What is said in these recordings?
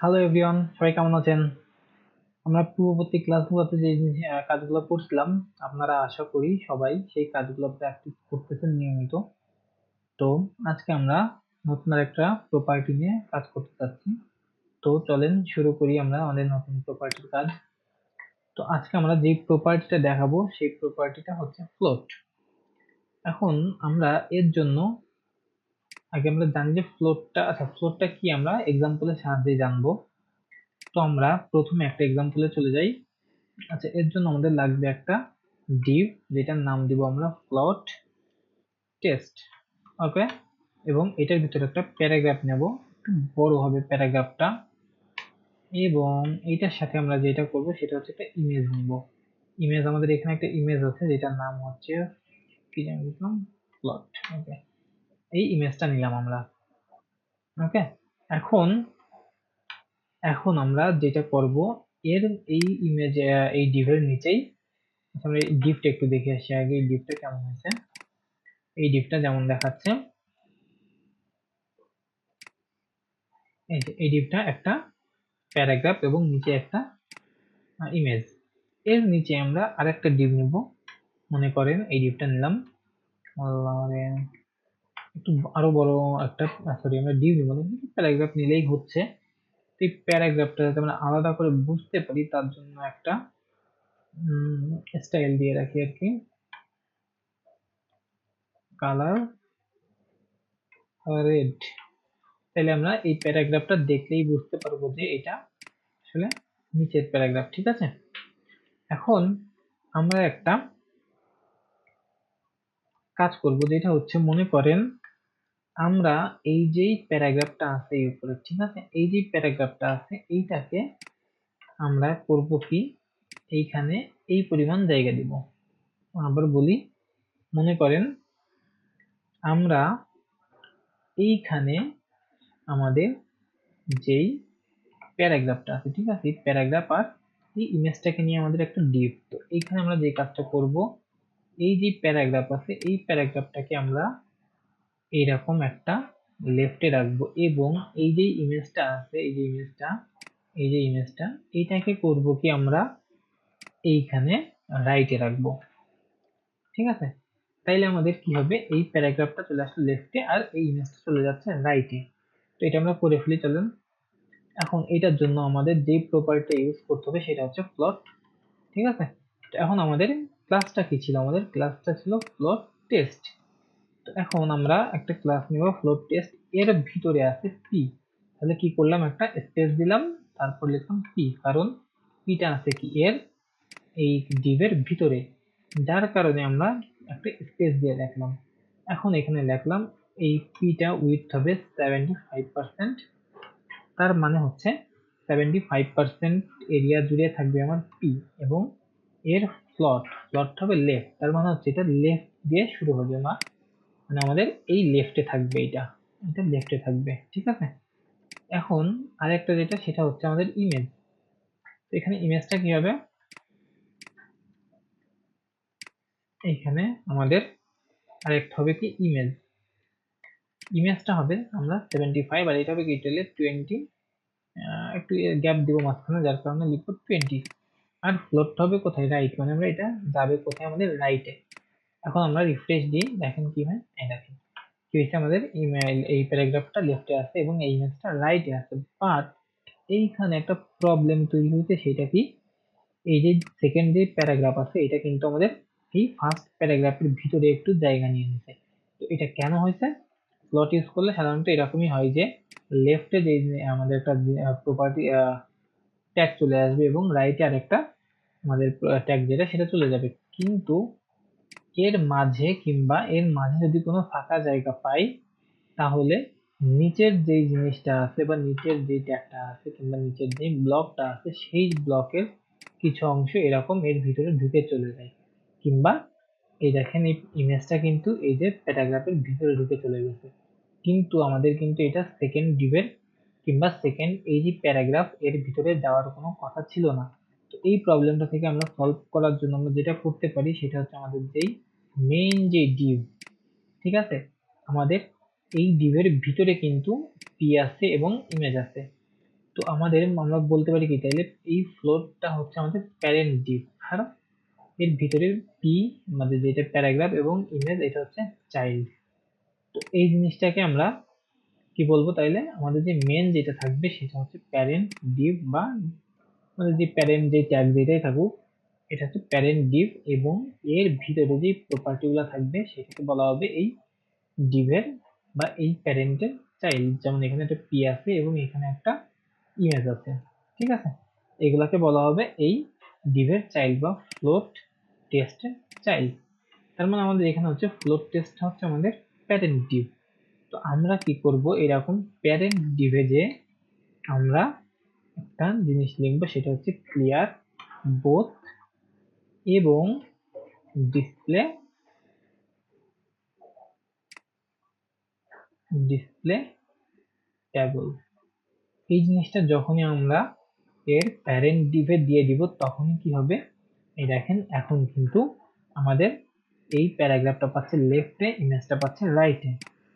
Hello everyone, সবাই কেমন আছেন? আমরা পূর্ববর্তী ক্লাসগুলোতে যে কাজগুলো করছিলাম, আপনারা আশা করি সবাই সেই কাজগুলো প্র্যাকটিস করতেছেন নিয়মিত। তো আজকে আমরা নতুন একটা প্রপার্টি নিয়ে কাজ করতে যাচ্ছি। তো চলেন শুরু করি আমরা আমাদের নতুন প্রপার্টির কাজ। তো আজকে আমরা যে প্রপার্টিটা দেখাবো সেই প্রপার্টিটা হচ্ছে ফ্লোট। এখন আমরা এর জন্য আগে আমরা জানি যে ফ্লোটটা কি আমরা এক্সাম্পলের সাহায্যে জানবো। তো আমরা প্রথমে একটা এক্সাম্পলে চলে যাই। আচ্ছা, এর জন্য আমাদের লাগবে একটা div, যেটার নাম দিব আমরা ফ্লোট টেস্ট। ওকে, এবং এটার ভিতরে একটা প্যারাগ্রাফ নেব, একটু বড় হবে প্যারাগ্রাফটা। এবং এইটার সাথে আমরা যেটা করব সেটা হচ্ছে একটা ইমেজ নিব। ইমেজ আমাদের এখানে একটা ইমেজ আছে যেটার নাম হচ্ছে কি জানি লিখলাম, ফ্লোট। ওকে, এই ইমেজটা নিলাম আমরা। ওকে, এখন এখন আমরা যেটা করব, এর এই ইমেজ এই ডিভের নিচেই আমরা এই ডিভটা একটু দেখে আসি আগে, এই ডিভটা কেমন হয়েছে। এই ডিভটা যেমন দেখাচ্ছে, এই যে এই ডিভটা একটা প্যারাগ্রাফ এবং নিচে একটা ইমেজ। এর নিচে আমরা আরেকটা ডিভ নিব। মনে করেন এই ডিভটা নিলাম, একটু আরো বড় একটা, সরি আমরা ডিভ নিব না, প্যারাগ্রাফ নিলেই হচ্ছে। এই প্যারাগ্রাফটা যাতে আমরা আলাদা করে বুঝতে পারি তার জন্য একটা স্টাইল দিয়ে রাখি আর কি, কালার রেড। তাহলে আমরা এই প্যারাগ্রাফটা দেখলেই বুঝতে পারবো যে এটা আসলে নিচের প্যারাগ্রাফ। ঠিক আছে, এখন আমরা একটা কাজ করব, যেটা হচ্ছে মনে করেন আমরা এই যেই প্যারাগ্রাফটা আছে এই উপরে, ঠিক আছে, এই যে প্যারাগ্রাফটা আছে এইটাকে আমরা করব কি, এইখানে এই পরিমাণ জায়গা দিব। আবার বলি, মনে করেন আমরা এইখানে আমাদের যেই প্যারাগ্রাফটা আছে, ঠিক আছে, এই প্যারাগ্রাফ আর এই ইমেজটাকে নিয়ে আমাদের একটা ডিভ। তো এইখানে আমরা যে কাজটা করব, এই যে প্যারাগ্রাফ আছে এই প্যারাগ্রাফটাকে আমরা এইরকম একটা লেফটে রাখবো, এবং এই যে ইমেজটা আছে এই যে ইমেজটা এইটাকে করব কি আমরা এইখানে রাইটে রাখবো। ঠিক আছে, তাইলে আমাদের কি হবে, এই প্যারাগ্রাফটা চলে আসলো লেফটে আর এই ইমেজটা চলে যাচ্ছে রাইটে। তো এটা আমরা করে ফেলি, চলেন। এখন এটার জন্য আমাদের যে প্রপার্টি ইউজ করতে হবে সেটা হচ্ছে ফ্লোট। ঠিক আছে, তো এখন আমাদের ক্লাসটা কি ছিল, আমাদের ক্লাসটা ছিল ফ্লোট টেস্ট। তো এখন আমরা একটা ক্লাস নিব ফ্লোট টেস্ট, এর ভিতরে আছে পি। তাহলে কি করলাম, একটা স্পেস দিলাম, তারপর লিখলাম পি, কারণ পিটা আছে কি এর এই ডিভের ভিতরে, যার কারণে আমরা একটা স্পেস দিয়ে রাখলাম। এখন এখানে লিখলাম এই পিটা উইডথ হবে 75%। তার মানে হচ্ছে 75% এরিয়া জুড়ে থাকবে আমার পি, এবং এর প্লট হবে লেফট, তার মানে হচ্ছে এটা লেফট দিয়ে শুরু হবে না, মানে আমাদের এই লেফটে থাকবে, এটা লেফটে থাকবে। ঠিক আছে, এখন আরেকটা যেটা সেটা হচ্ছে আমাদের ইমেজ। তো এখানে ইমেজটা কি হবে, এখানে আমাদের আরেকটা হবে কি ইমেজ, ইমেজটা হবে আমরা 75 আর এটা হবে কি টেলে 20, একটু গ্যাপ দিব মাঝখানে যার কারণে লিখবো 20। আর ফ্লোটটা হবে কোথায়, রাইট, মানে আমরা এটা যাবে কোথায়, আমাদের রাইটে। এখন আমরা রিফ্রেশ দিই, দেখেন কি হয়, এই দেখেন কি হয়েছে, আমাদের ইমেল এই প্যারাগ্রাফটা লেফটে আছে এবং এই ইমেজটা রাইটে আছে। বাট এইখানে একটা প্রবলেম তৈরি হয়েছে, সেটা কি, এই যে সেকেন্ড যে প্যারাগ্রাফ আছে এটা কিন্তু আমাদের এই ফার্স্ট প্যারাগ্রাফের ভিতরে একটু জায়গা নিয়ে নিছে। তো এটা কেন হয়েছে, প্লট ইউজ করলে সাধারণত এরকমই হয় যে লেফটে যে আমাদের একটা প্রপার্টি ট্যাগ চলে আসবে এবং রাইটে আরেকটা আমাদের ট্যাগ যেটা সেটা চলে যাবে, কিন্তু এর মাঝে যদি কোনো ফাঁকা জায়গা পাই, তাহলে নিচের যে জিনিসটা আছে বা নিচের যে ট্যাগটা আছে কিংবা নিচের যে ব্লকটা আছে সেই ব্লকের কিছু অংশ এরকম এর ভিতরে ঢুকে চলে যায়, কিংবা এই দেখেন এই ইমেজটা কিন্তু এই যে প্যারাগ্রাফের ভিতরে ঢুকে চলে গেছে, কিন্তু আমাদের কিন্তু এটা সেকেন্ড ডিভের কিংবা সেকেন্ড এই যে প্যারাগ্রাফ এর ভিতরে যাওয়ার কোনো কথা ছিল না। তো এই প্রবলেমটা থেকে আমরা সলভ করার জন্য আমরা যেটা করতে পারি সেটা হচ্ছে আমাদের যেই মেইন যে ডিভ, ঠিক আছে, আমাদের এই ডিভের ভিতরে কিন্তু পি আছে এবং ইমেজ আছে। তো আমাদের আমরা বলতে পারি কি তাইলে এই ফ্লোটটা হচ্ছে আমাদের প্যারেন্ট ডিভ, আর এর ভিতরে পি আমাদের যেটা প্যারাগ্রাফ এবং ইমেজ এটা হচ্ছে চাইল্ড। তো এই জিনিসটাকে আমরা কি বলবো তাইলে, আমাদের যে মেন যেটা থাকবে সেটা হচ্ছে প্যারেন্ট ডিভ, বা আমাদের যে প্যারেন্ট যে ট্যাগ যেটাই থাকুক এটা হচ্ছে প্যারেন্ট ডিভ, এবং এর ভিতরে যে প্রপার্টি গুলা থাকবে সেটাকে বলা হবে এই ডিভের বা এই প্যারেন্টের চাইল্ড। যেমন এখানে একটা পি আছে এবং এখানে একটা ইমেজ আছে, ঠিক আছে, এগুলাকে বলা হবে এই ডিভের চাইল্ড বা ফ্লোট টেস্টের চাইল্ড। তার মানে আমাদের এখানে হচ্ছে ফ্লোট টেস্ট হচ্ছে আমাদের প্যারেন্ট ডিভ। তো আমরা কি করব, এরকম প্যারেন্ট ডিভে যে আমরা একটা জিনিস লিখবো সেটা হচ্ছে ক্লিয়ার বোথ এবং ডিসপ্লে ডিসপ্লে ট্যাবল। এই জিনিসটা যখনই আমরা এর প্যারেন্ট ডিভে দিয়ে দিব তখনই কি হবে, এই দেখেন এখন কিন্তু আমাদের এই প্যারাগ্রাফটা পাচ্ছে লেফটে, ইমেজটা পাচ্ছে রাইটে,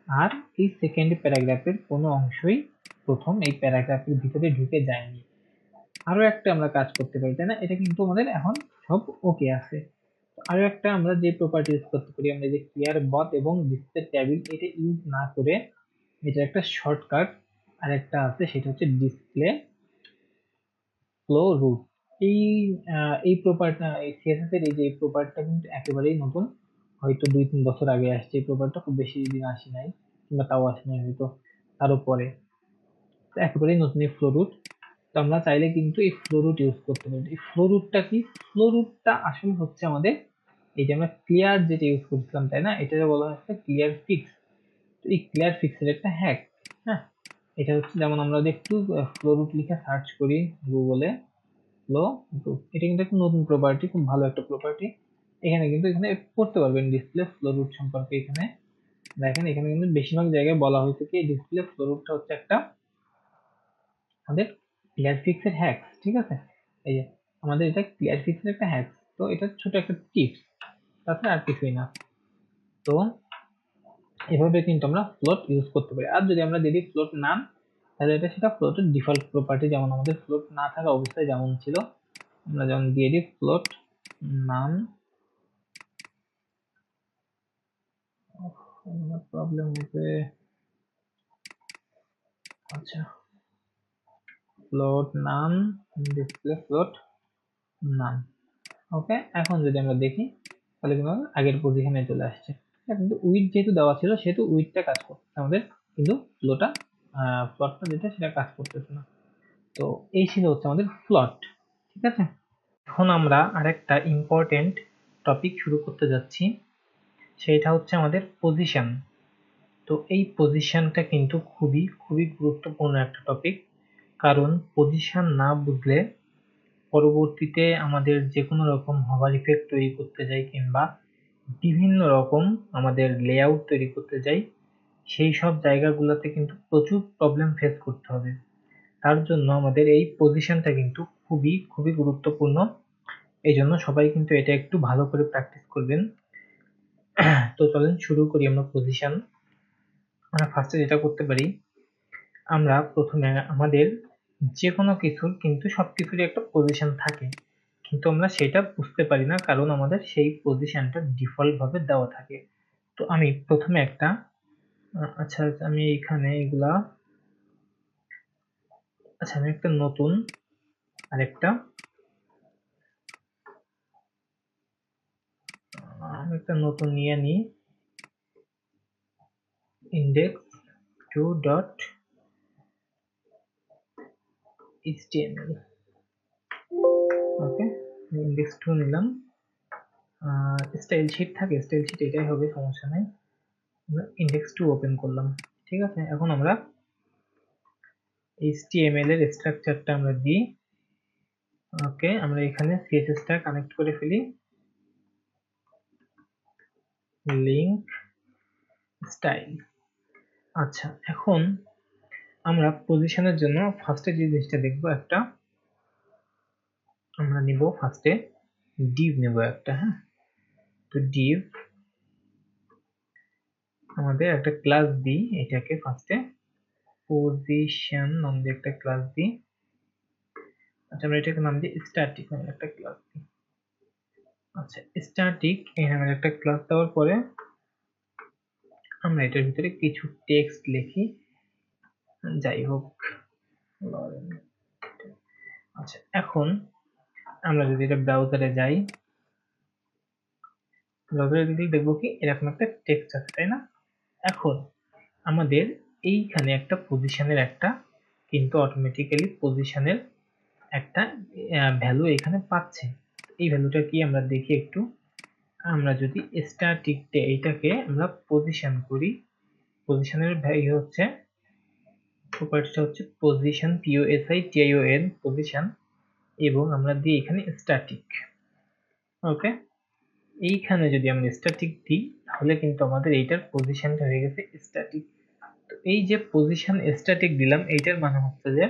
আর এই সেকেন্ড প্যারাগ্রাফের কোনো অংশই প্রথম এই প্যারাগ্রাফের ভিতরে ঢুকে যায়নি। আরো একটা আমরা কাজ করতে পারি, তাই না? এটা কিন্তু আমাদের এখন সব ওকে আছে। আরো একটা আমরা যে প্রপার্টি ইউজ করতে পারি, আমরা যে ক্লিয়ার বথ এবং ডিসপ্লে ট্যাবেল এটা ইউজ না করে এটা একটা শর্টকাট আর একটা আছে সেটা হচ্ছে ডিসপ্লে ফ্লো রুট। এই এই প্রপার্টি, এই সিএসএস এর এই যে প্রপার্টিটা কিন্তু একেবারেই নতুন, হয়তো 2-3 বছর আগে আসছে এই প্রপার্টিটা, খুব বেশি দিন আসে নাই, কিংবা তাও আসে নাই হয়তো তারও পরে। তো একেবারেই নতুন এই ফ্লো রুট। তো আমরা চাইলে কিন্তু এই ফ্লো রুট ইউজ করতে পারি। এই ফ্লো রুটটা কি? ফ্লো রুটটা আসলে হচ্ছে আমাদের এই যে আমরা ক্লিয়ার যেটা ইউজ করছিলাম, তাই না, এটা বলা হচ্ছে ক্লিয়ার ফিক্স। তো এই ক্লিয়ার ফিক্সের একটা হ্যাক, হ্যাঁ, এটা হচ্ছে যেমন আমরা যদি একটু ফ্লো রুট লিখে সার্চ করি গুগলে, ফ্লো রুট এটা কিন্তু একটা নতুন প্রপার্টি, খুব ভালো একটা প্রপার্টি। এখানে কিন্তু এখানে পড়তে পারবেন ডিসপ্লে ফ্লো রুট সম্পর্কে। এখানে দেখেন এখানে কিন্তু বেশিরভাগ জায়গায় বলা হয়েছে কি ডিসপ্লে ফ্লো রুটটা হচ্ছে একটা আমাদের ক্লিয়ার ফিক্সের হ্যাকস, ঠিক আছে। এই যে আমাদের এটা ক্লিয়ার ফিক্সের একটা হ্যাকস, তো এটা ছোট একটা টিপস, তাছাড়া আর কিছুই না। তো এভাবে কিন্তু আমরা ফ্লোট ইউজ করতে পারি। আর যদি আমরা দিই ফ্লোট নাম, তাহলে এটা সেটা ফ্লোটের ডিফল্ট প্রপার্টি, যেমন আমাদের ফ্লোট না থাকা অবস্থায় যেমন ছিল, আমরা যেমন দিয়ে দিই ফ্লোট নাম। প্রবলেম হচ্ছে, আচ্ছা, ফ্লোট নাম ডিসপ্লে ফ্লোট নাম। ওকে, এখন যদি আমরা দেখি তাহলে কিন্তু আগের পজিশনে চলে আসছে। কিন্তু উইথ যেহেতু দেওয়া ছিল সেহেতু উইথটা কাজ করছে আমাদের, কিন্তু ফ্লোটা প্লটটা যেটা সেটা কাজ করতেছে না। তো এই ছিল হচ্ছে আমাদের প্লট, ঠিক আছে। এখন আমরা আরেকটা ইম্পর্টেন্ট টপিক শুরু করতে যাচ্ছি, সেটা হচ্ছে আমাদের পজিশন। তো এই পজিশনটা কিন্তু খুবই খুবই গুরুত্বপূর্ণ একটা টপিক, কারণ পজিশন না বুঝলে পরবর্তীতে আমাদের যে কোনো রকম হভার ইফেক্ট তৈরি করতে যাই কিংবা বিভিন্ন রকম আমাদের লেআউট তৈরি করতে যাই, সেই সব জায়গাগুলোতে কিন্তু প্রচুর প্রবলেম ফেস করতে হবে। তার জন্য আমাদের এই পজিশনটা কিন্তু খুবই খুবই গুরুত্বপূর্ণ। এই জন্য সবাই কিন্তু এটা একটু ভালো করে প্র্যাকটিস করবেন। তো চলেন শুরু করি আমরা পজিশন। আমরা ফার্স্টে যেটা করতে পারি, আমরা প্রথমে আমাদের যে কোনো কিছুর কিন্তু সবকিছুরই একটা পজিশন থাকে, কিন্তু আমরা সেটা বুঝতে পারি না কারণ আমাদের সেই পজিশনটা ডিফল্ট ভাবে দেওয়া থাকে। তো আমি প্রথমে একটা আচ্ছা আমি এখানে এগুলা, আচ্ছা আমি একটা নতুন আরেকটা আমি একটা নতুন নিয়ে নিই, ইন্ডেক্স 2.html। ওকে, ইন্ডেক্স 2 নিলাম। স্টাইল শিট থাকে, স্টাইল শিট এটাই হবে, সমস্যা নাই। আমরা ইন্ডেক্স 2 ওপেন করলাম, ঠিক আছে। এখন আমরা HTML এর স্ট্রাকচারটা আমরা দিই। ওকে, আমরা এখানে CSS টা কানেক্ট করে ফেলি, লিংক স্টাইল। আচ্ছা, এখন আমরা পজিশনের জন্য ফার্স্টে যে জিনিসটা দেখবো, একটা আমরা নিব ফার্স্টে ডিভ নেব একটা, হ্যাঁ। তো ডিভ আমাদের একটা ক্লাস দিই, এটাকে ফার্স্টে পজিশন নাম দিয়ে একটা ক্লাস দিই। আচ্ছা আমরা এটাকে নাম দিই স্ট্যাটিক নামের একটা ক্লাস দিই। আচ্ছা স্ট্যাটিক এই নামের একটা ক্লাস দেওয়ার পরে আমরা এটার ভিতরে কিছু টেক্সট লিখি, যাই হোক। আচ্ছা এখন আমরা যদি এটা ব্রাউজারে যাই, ব্রাউজারে দিলেই দেখবো কি এরকম একটা টেক্সট আছে, তাই না? এখন আমাদের এইখানে একটা পজিশনের একটা কিন্তু অটোমেটিক্যালি পজিশনের একটা ভ্যালু এখানে পাচ্ছে। এই ভ্যালুটা কি আমরা দেখি একটু। আমরা যদি স্ট্যাটিক এইটাকে আমরা পজিশন করি, পজিশনের ভ্যালু হচ্ছে প্রপার্টিটা হচ্ছে পজিশন, POSITION পজিশন, এবং আমরা দিই এখানে স্ট্যাটিক। ওকে, এইখানে যদি আমরা স্ট্যাটিক দিই তাহলে কিন্তু আমাদের এইটার পজিশনটা হয়ে গেছে স্ট্যাটিক। তো এই যে পজিশন স্ট্যাটিক দিলাম, এইটার মানে হচ্ছে যে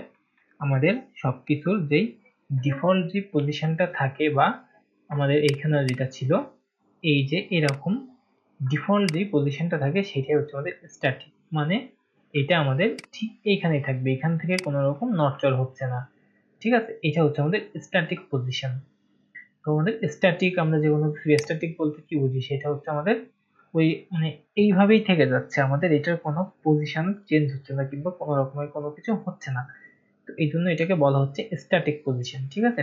আমাদের সবকিছুর যেই ডিফল্ট যে পজিশনটা থাকে বা আমাদের এইখানে যেটা ছিল এই যে এরকম ডিফল্ট যে পজিশনটা থাকে সেটাই হচ্ছে আমাদের স্ট্যাটিক। মানে এটা আমাদের ঠিক এইখানেই থাকবে, এখান থেকে কোনো রকম নড়চড় হচ্ছে না। ঠিক আছে, এটা হচ্ছে আমাদের স্ট্যাটিক পজিশন। তো আমাদের স্ট্যাটিক, আমরা যে কোনো কিছু স্ট্যাটিক বলতে কি বুঝি, সেটা হচ্ছে আমাদের ওই মানে এইভাবেই থেকে যাচ্ছে, আমাদের এটার কোনো পজিশন চেঞ্জ হচ্ছে না কিংবা কোনো রকমের কোনো কিছু হচ্ছে না। তো এই জন্য এটাকে বলা হচ্ছে স্ট্যাটিক পজিশন। ঠিক আছে,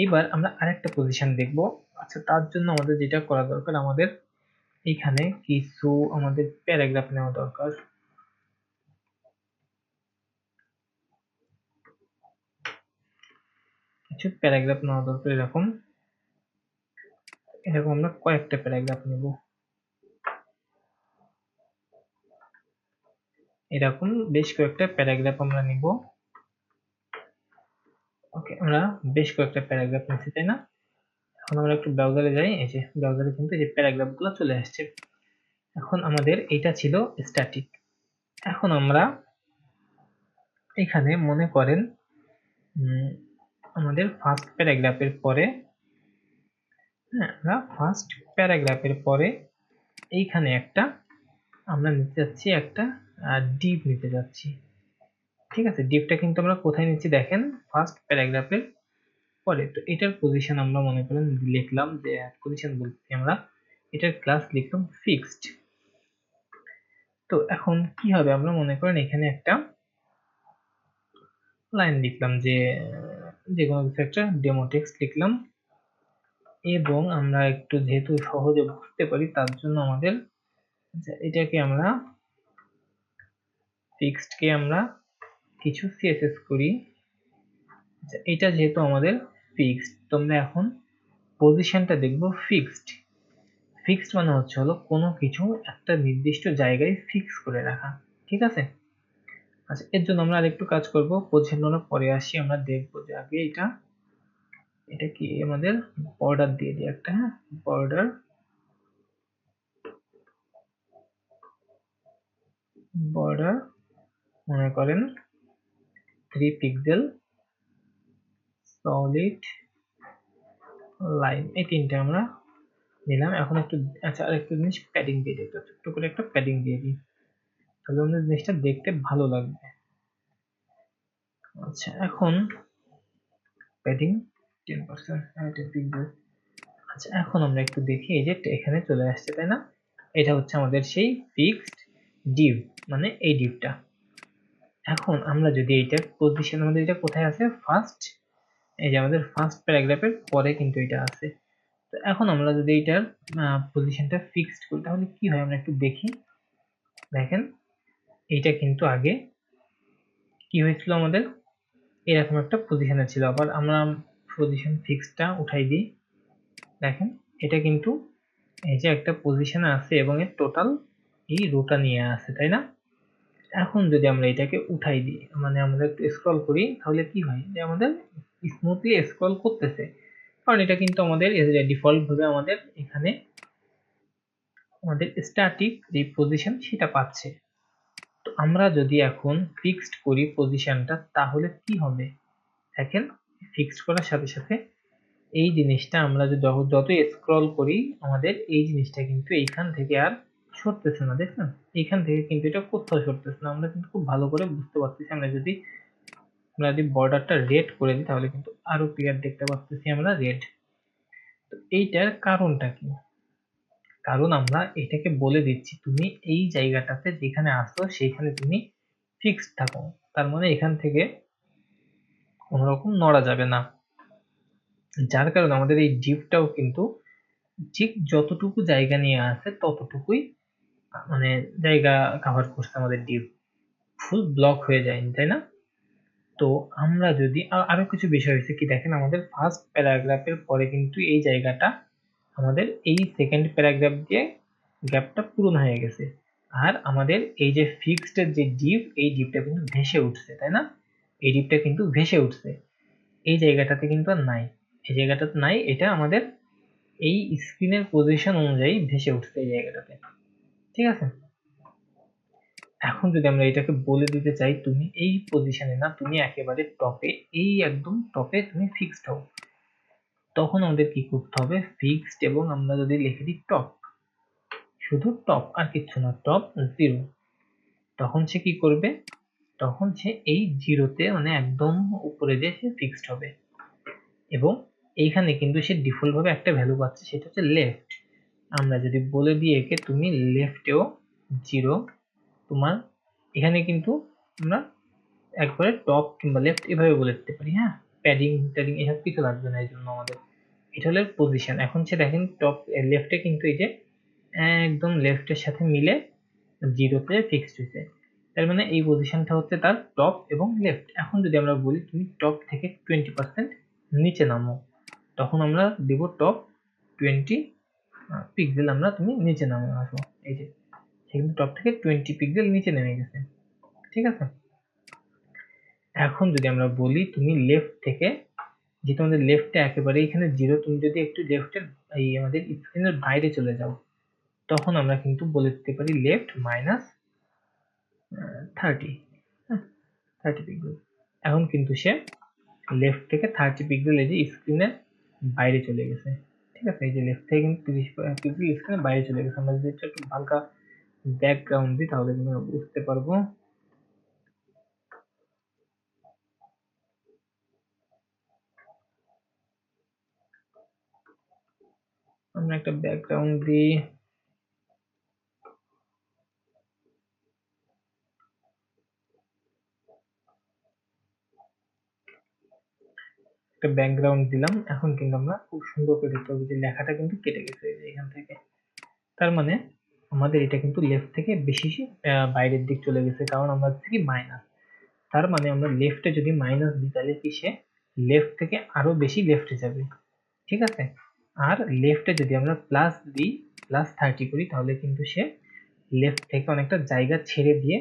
এবার আমরা আরেকটা পজিশন দেখব। আচ্ছা তার জন্য আমাদের যেটা করা দরকার, আমাদের এখানে কিছু আমাদের প্যারাগ্রাফ নেওয়া দরকার। কিছু প্যারাগ্রাফ নেওয়া দরকার, এরকম এরকম আমরা কয়েকটা প্যারাগ্রাফ নেব, এরকম বেশ কয়েকটা প্যারাগ্রাফ আমরা নিব। ওকে, আমরা বেশ কয়েকটা প্যারাগ্রাফ নিচ্ছি, তাই না? এখন আমরা একটু ব্রাউজারে যাই, এই যে ব্রাউজারে কিন্তু এই প্যারাগ্রাফ গুলো চলে আসছে। এখন আমাদের এটা ছিল স্ট্যাটিক। এখন আমরা এখানে মনে করেন আমাদের ফার্স্ট প্যারাগ্রাফের পরে, হ্যাঁ আমরা ফার্স্ট প্যারাগ্রাফের পরে এইখানে একটা আমরা নিতে যাচ্ছি, একটা ডিপ নিতে যাচ্ছি। ঠিক আছে, ডিপটা কিন্তু আমরা কোথায় নিচ্ছি দেখেন, ফার্স্ট প্যারাগ্রাফের পরে। তো এটার পজিশন আমরা মনে করেন লিখলাম যে পজিশন বলছি আমরা, এটার ক্লাস লিখলাম ফিক্সড। তো এখন কি হবে, আমরা মনে করেন এখানে একটা লাইন লিখলাম যে যে কোনো কিছু একটা ডেমো টেক্সট লিখলাম, এবং আমরা একটু যেহেতু সহজে বুঝতে পারি তার জন্য আমাদের এটাকে আমরা ফিক্সড কে আমরা কিছু সিএসএস করি। এটা যেহেতু আমাদের ফিক্সড, তোমরা এখন পজিশনটা দেখবো ফিক্সড। ফিক্সড মানে হচ্ছে হলো কোনো কিছু একটা নির্দিষ্ট জায়গায় ফিক্স করে রাখা। ঠিক আছে, আচ্ছা এর জন্য আমরা আরেকটু কাজ করব, পজিশন আমরা পরে আসি, আমরা দেখবো যে আগে এটা কি আমাদের বর্ডার দিয়ে দিই একটা, হ্যাঁ বর্ডার, বর্ডার মনে করেন 3 পিক্সেল, সলিড, লাইন, এই তিনটে আমরা নিলাম। এখন একটু আচ্ছা আরেকটু জিনিস প্যাডিং দিয়ে দিই, ছোট্ট করে একটা প্যাডিং দিয়ে দিই, তাহলে আমাদের জিনিসটা দেখতে ভালো লাগবে। আচ্ছা এখন প্যাডিং 10%, এটা পিক্সেল। আচ্ছা এখন আমরা একটু দেখি, এই যে এখানে চলে আসছে, তাই না? এটা হচ্ছে আমাদের সেই ফিক্সড ডিভ, মানে এই ডিভটা। এখন আমরা যদি এইটার পজিশন, আমাদের এটা কোথায় আছে, ফার্স্ট, এই যে আমাদের ফার্স্ট প্যারাগ্রাফের পরে কিন্তু এটা আছে। তো এখন আমরা যদি এটার পজিশনটা ফিক্সড করি তাহলে কি হয় আমরা একটু দেখি। দেখেন এইটা কিন্তু আগে কি হয়েছিল, আমাদের এরকম একটা পজিশনে ছিল, আবার আমরা পজিশন ফিক্সডটা উঠাই দিই, দেখেন এটা কিন্তু এই যে একটা পজিশনে আছে এবং এর টোটাল এই রোটা নিয়ে আছে, তাই না? এখন যদি আমরা এটাকে উঠাই দিই, মানে আমরা একটু স্ক্রল করি, তাহলে কি হয় যে আমাদের স্মুথলি স্ক্রল করতেছে, কারণ এটা কিন্তু আমাদের ডিফল্ট ভাবে আমাদের এখানে আমাদের স্ট্যাটিক যে পজিশন সেটা পাচ্ছে। তো আমরা যদি এখন ফিক্সড করি পজিশনটা তাহলে কি হবে, দেখেন ফিক্সড করার সাথে সাথে এই জিনিসটা আমরা যদি যতই স্ক্রল করি আমাদের এই জিনিসটা কিন্তু এইখান থেকে আর সরতেছে না, দেখছেন? এইখান থেকে কিন্তু এটা কোথাও সরতেছে না, আমরা কিন্তু খুব ভালো করে বুঝতে পারতেছি। আমরা যদি আমরা যদি বর্ডারটা রেড করে দিই তাহলে কিন্তু আরো ক্লিয়ার দেখতে পাচ্ছি আমরা রেড। তো এইটার কারণটা কি? কারণ আমরা এটাকে বলে দিচ্ছি তুমি এই জায়গাটাতে যেখানে আসো সেইখানে তুমি ফিক্সড থাকো, তার মানে এখান থেকে কোনো রকম নড়া যাবে না। যার কারণে আমাদের এই ডিপটাও কিন্তু ঠিক যতটুকু জায়গা নিয়ে আছে ততটুকুই মানে জায়গা কভার করছে আমাদের ডিপ, ফুল ব্লক হয়ে যায়নি, তাই না? তো আমরা যদি আরো কিছু বিষয় হয়েছে কি দেখেন, আমাদের ফার্স্ট প্যারাগ্রাফের পরে কিন্তু এই জায়গাটা আমাদের এই সেকেন্ড প্যারাগ্রাফ দিয়ে গ্যাপটা পূরণ হয়ে গেছে, আর আমাদের এই যে ফিক্সড এর যে ডিপ, এই ডিপটা কিন্তু ভেসে উঠছে, তাই না? এই ডিপটা কিন্তু ভেসে উঠছে, এই জায়গাটাতে কিন্তু আর নাই, এই জায়গাটাতে নাই, এটা আমাদের এই স্ক্রিনের পজিশন অনুযায়ী ভেসে উঠছে এই জায়গাটাতে, ঠিক আছে? এখন যদি আমরা এটাকে বলে দিতে চাই তুমি এই পজিশনে না, তুমি একেবারে টপে, এই একদম টপে তুমি ফিক্সড হও, তখন আমাদের কি করতে হবে? ফিক্সড এবং আমরা যদি লিখে দিই টপ, শুধু টপ আর কিচ্ছু না, টপ 0, তখন সে কি করবে? তখন সে এই জিরোতে মানে একদম উপরে যে সে ফিক্সড হবে, এবং এইখানে কিন্তু সে ডিফল্ট ভাবে একটা ভ্যালু পাচ্ছে, সেটা হচ্ছে লেফট। আমরা যদি বলে দিই একে তুমি লেফটেও 0, তোমার এখানে কিন্তু আমরা একবারে টপ কিংবা লেফট এভাবে বলে দিতে পারি, হ্যাঁ? প্যাডিং ট্যাডিং এসব কিছু লাগবে না, এই জন্য আমাদের এটা হলো পজিশন। এখন সে দেখেন টপ লেফটে কিন্তু এই যে একদম লেফটের সাথে মিলে 0-তে ফিক্সড হয়েছে, তার মানে এই পজিশনটা হচ্ছে তার টপ এবং লেফট। এখন যদি আমরা বলি তুমি টপ থেকে 20% নিচে নামো, তখন আমরা দেব টপ 20 পিক্সেল, আমরা তুমি নিচে নামো আসো, এই যে সে কিন্তু টপ থেকে 20 পিক্সেল নিচে নেমে গেছে, ঠিক আছে? এখন যদি আমরা বলি তুমি লেফট থেকে, যেহেতু আমাদের লেফটে একেবারে এখানে 0, তুমি যদি একটু লেফটের এই আমাদের স্ক্রিনের বাইরে চলে যাও, তখন আমরা কিন্তু বলে দিতে পারি লেফট মাইনাস 30, 30 পিক্সেল। এখন কিন্তু সে লেফট থেকে 30 পিক্সেল এই যে স্ক্রিনের বাইরে চলে গেছে, ঠিক আছে? এই যে লেফট থেকে কিন্তু 30 পিক্সেল স্ক্রিনের বাইরে চলে গেছে। আমরা যদি একটু হালকা ব্যাকগ্রাউন্ড দিই তাহলে কিন্তু আমরা বুঝতে পারবো। আমরা একটা ব্যাকগ্রাউন্ড দিই, একটা ব্যাকগ্রাউন্ড দিলাম। এখন কিন্তু আমরা খুব সুন্দর করে দেখতে পাবো যে লেখাটা কিন্তু কেটে গেছে এখান থেকে, তার মানে আমাদের এটা কিন্তু লেফট থেকে বেশি বাইরের দিক চলে গেছে, কারণ আমরা হচ্ছে কি মাইনাস, তার মানে আমরা লেফটে যদি মাইনাস দিই তাহলে কি সে লেফট থেকে আরো বেশি লেফটে যাবে, ঠিক আছে? আর লেফটে যদি আমরা প্লাস দিই, প্লাস 30 করি, তাহলে কিন্তু সে লেফট থেকে অনেকটা জায়গা ছেড়ে দিয়ে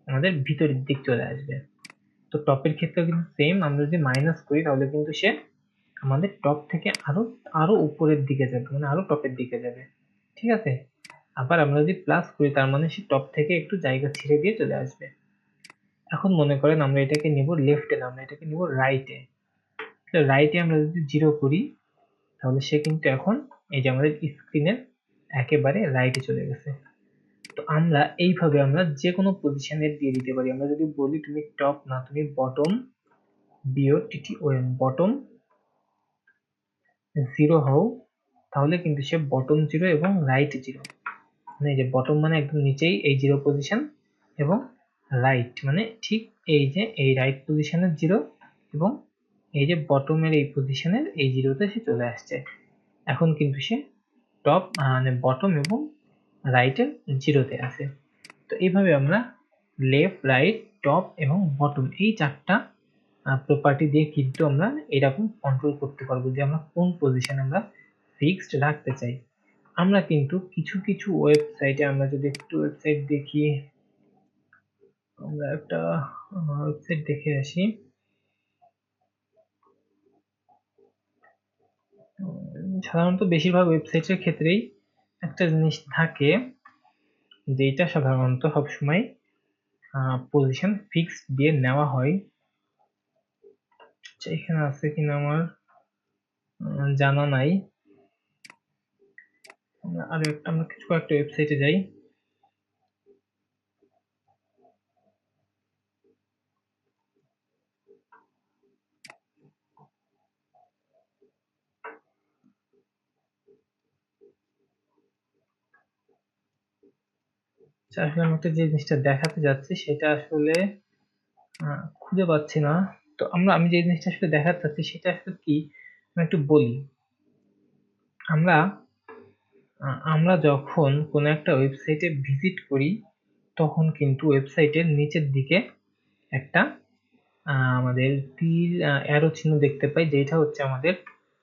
আমাদের ভিতরের দিক চলে আসবে। তো টপের ক্ষেত্রেও কিন্তু সেম, আমরা যদি মাইনাস করি তাহলে কিন্তু সে আমাদের টপ থেকে আরো আরো উপরের দিকে যাবে, মানে আরো টপের দিকে যাবে, ঠিক আছে? আবার আমরা যদি প্লাস করি তার মানে সে টপ থেকে একটু জায়গা ছেড়ে দিয়ে চলে আসবে। এখন মনে করেন আমরা এটাকে নিব লেফটে না, আমরা এটাকে নিব রাইটে। রাইটে আমরা যদি 0 করি তাহলে সে কিন্তু এখন এই যে আমাদের স্ক্রিনের একেবারে রাইটে চলে গেছে। তো আমরা এইভাবে আমরা যে কোনো পজিশনে দিয়ে দিতে পারি। আমরা যদি বলি তুমি টপ না, তুমি বটম, BOTTOM, বটম 0 হও, তাহলে কিন্তু সে বটম 0 এবং রাইট 0, মানে এই যে বটম মানে একদম নিচেই এই 0 পজিশন, এবং রাইট মানে ঠিক এই যে এই রাইট পজিশনের 0, এবং এই যে বটমের এই পজিশনের এই 0-তে সে চলে আসছে। এখন কিন্তু সে টপ মানে বটম এবং রাইটের 0-তে আছে। তো এইভাবে আমরা লেফট, রাইট, টপ এবং বটম এই 4টা প্রপার্টি দিয়ে কিন্তু আমরা এরকম কন্ট্রোল করতে পারবো যে আমরা কোন পজিশনে আমরা ফিক্সড রাখতে চাই। আমরা কিন্তু কিছু কিছু ওয়েবসাইটে, আমরা যদি একটু ওয়েবসাইট দেখি, আমরা একটা ওয়েবসাইট দেখে আসি। সাধারণত বেশিরভাগ ওয়েবসাইটের ক্ষেত্রেই একটা জিনিস থাকে, যেটা সাধারণত সবসময় পজিশন ফিক্সড দিয়ে নেওয়া হয়। এখানে আছে কিনা আমার জানা নাই। আরো একটা আমরা কিছু একটা ওয়েবসাইটে যাই। আসলে আমি একটা যে জিনিসটা দেখাতে যাচ্ছি সেটা আসলে খুঁজে পাচ্ছি না। তো আমি যে জিনিসটা আসলে দেখাতে চাচ্ছি সেটা আসলে কি, আমি একটু বলি। আমরা আমরা যখন কোনো একটা ওয়েবসাইটে ভিজিট করি তখন কিন্তু ওয়েবসাইটের নিচের দিকে একটা আমাদের তীর অ্যারো চিহ্ন দেখতে পাই, যেটা হচ্ছে আমাদের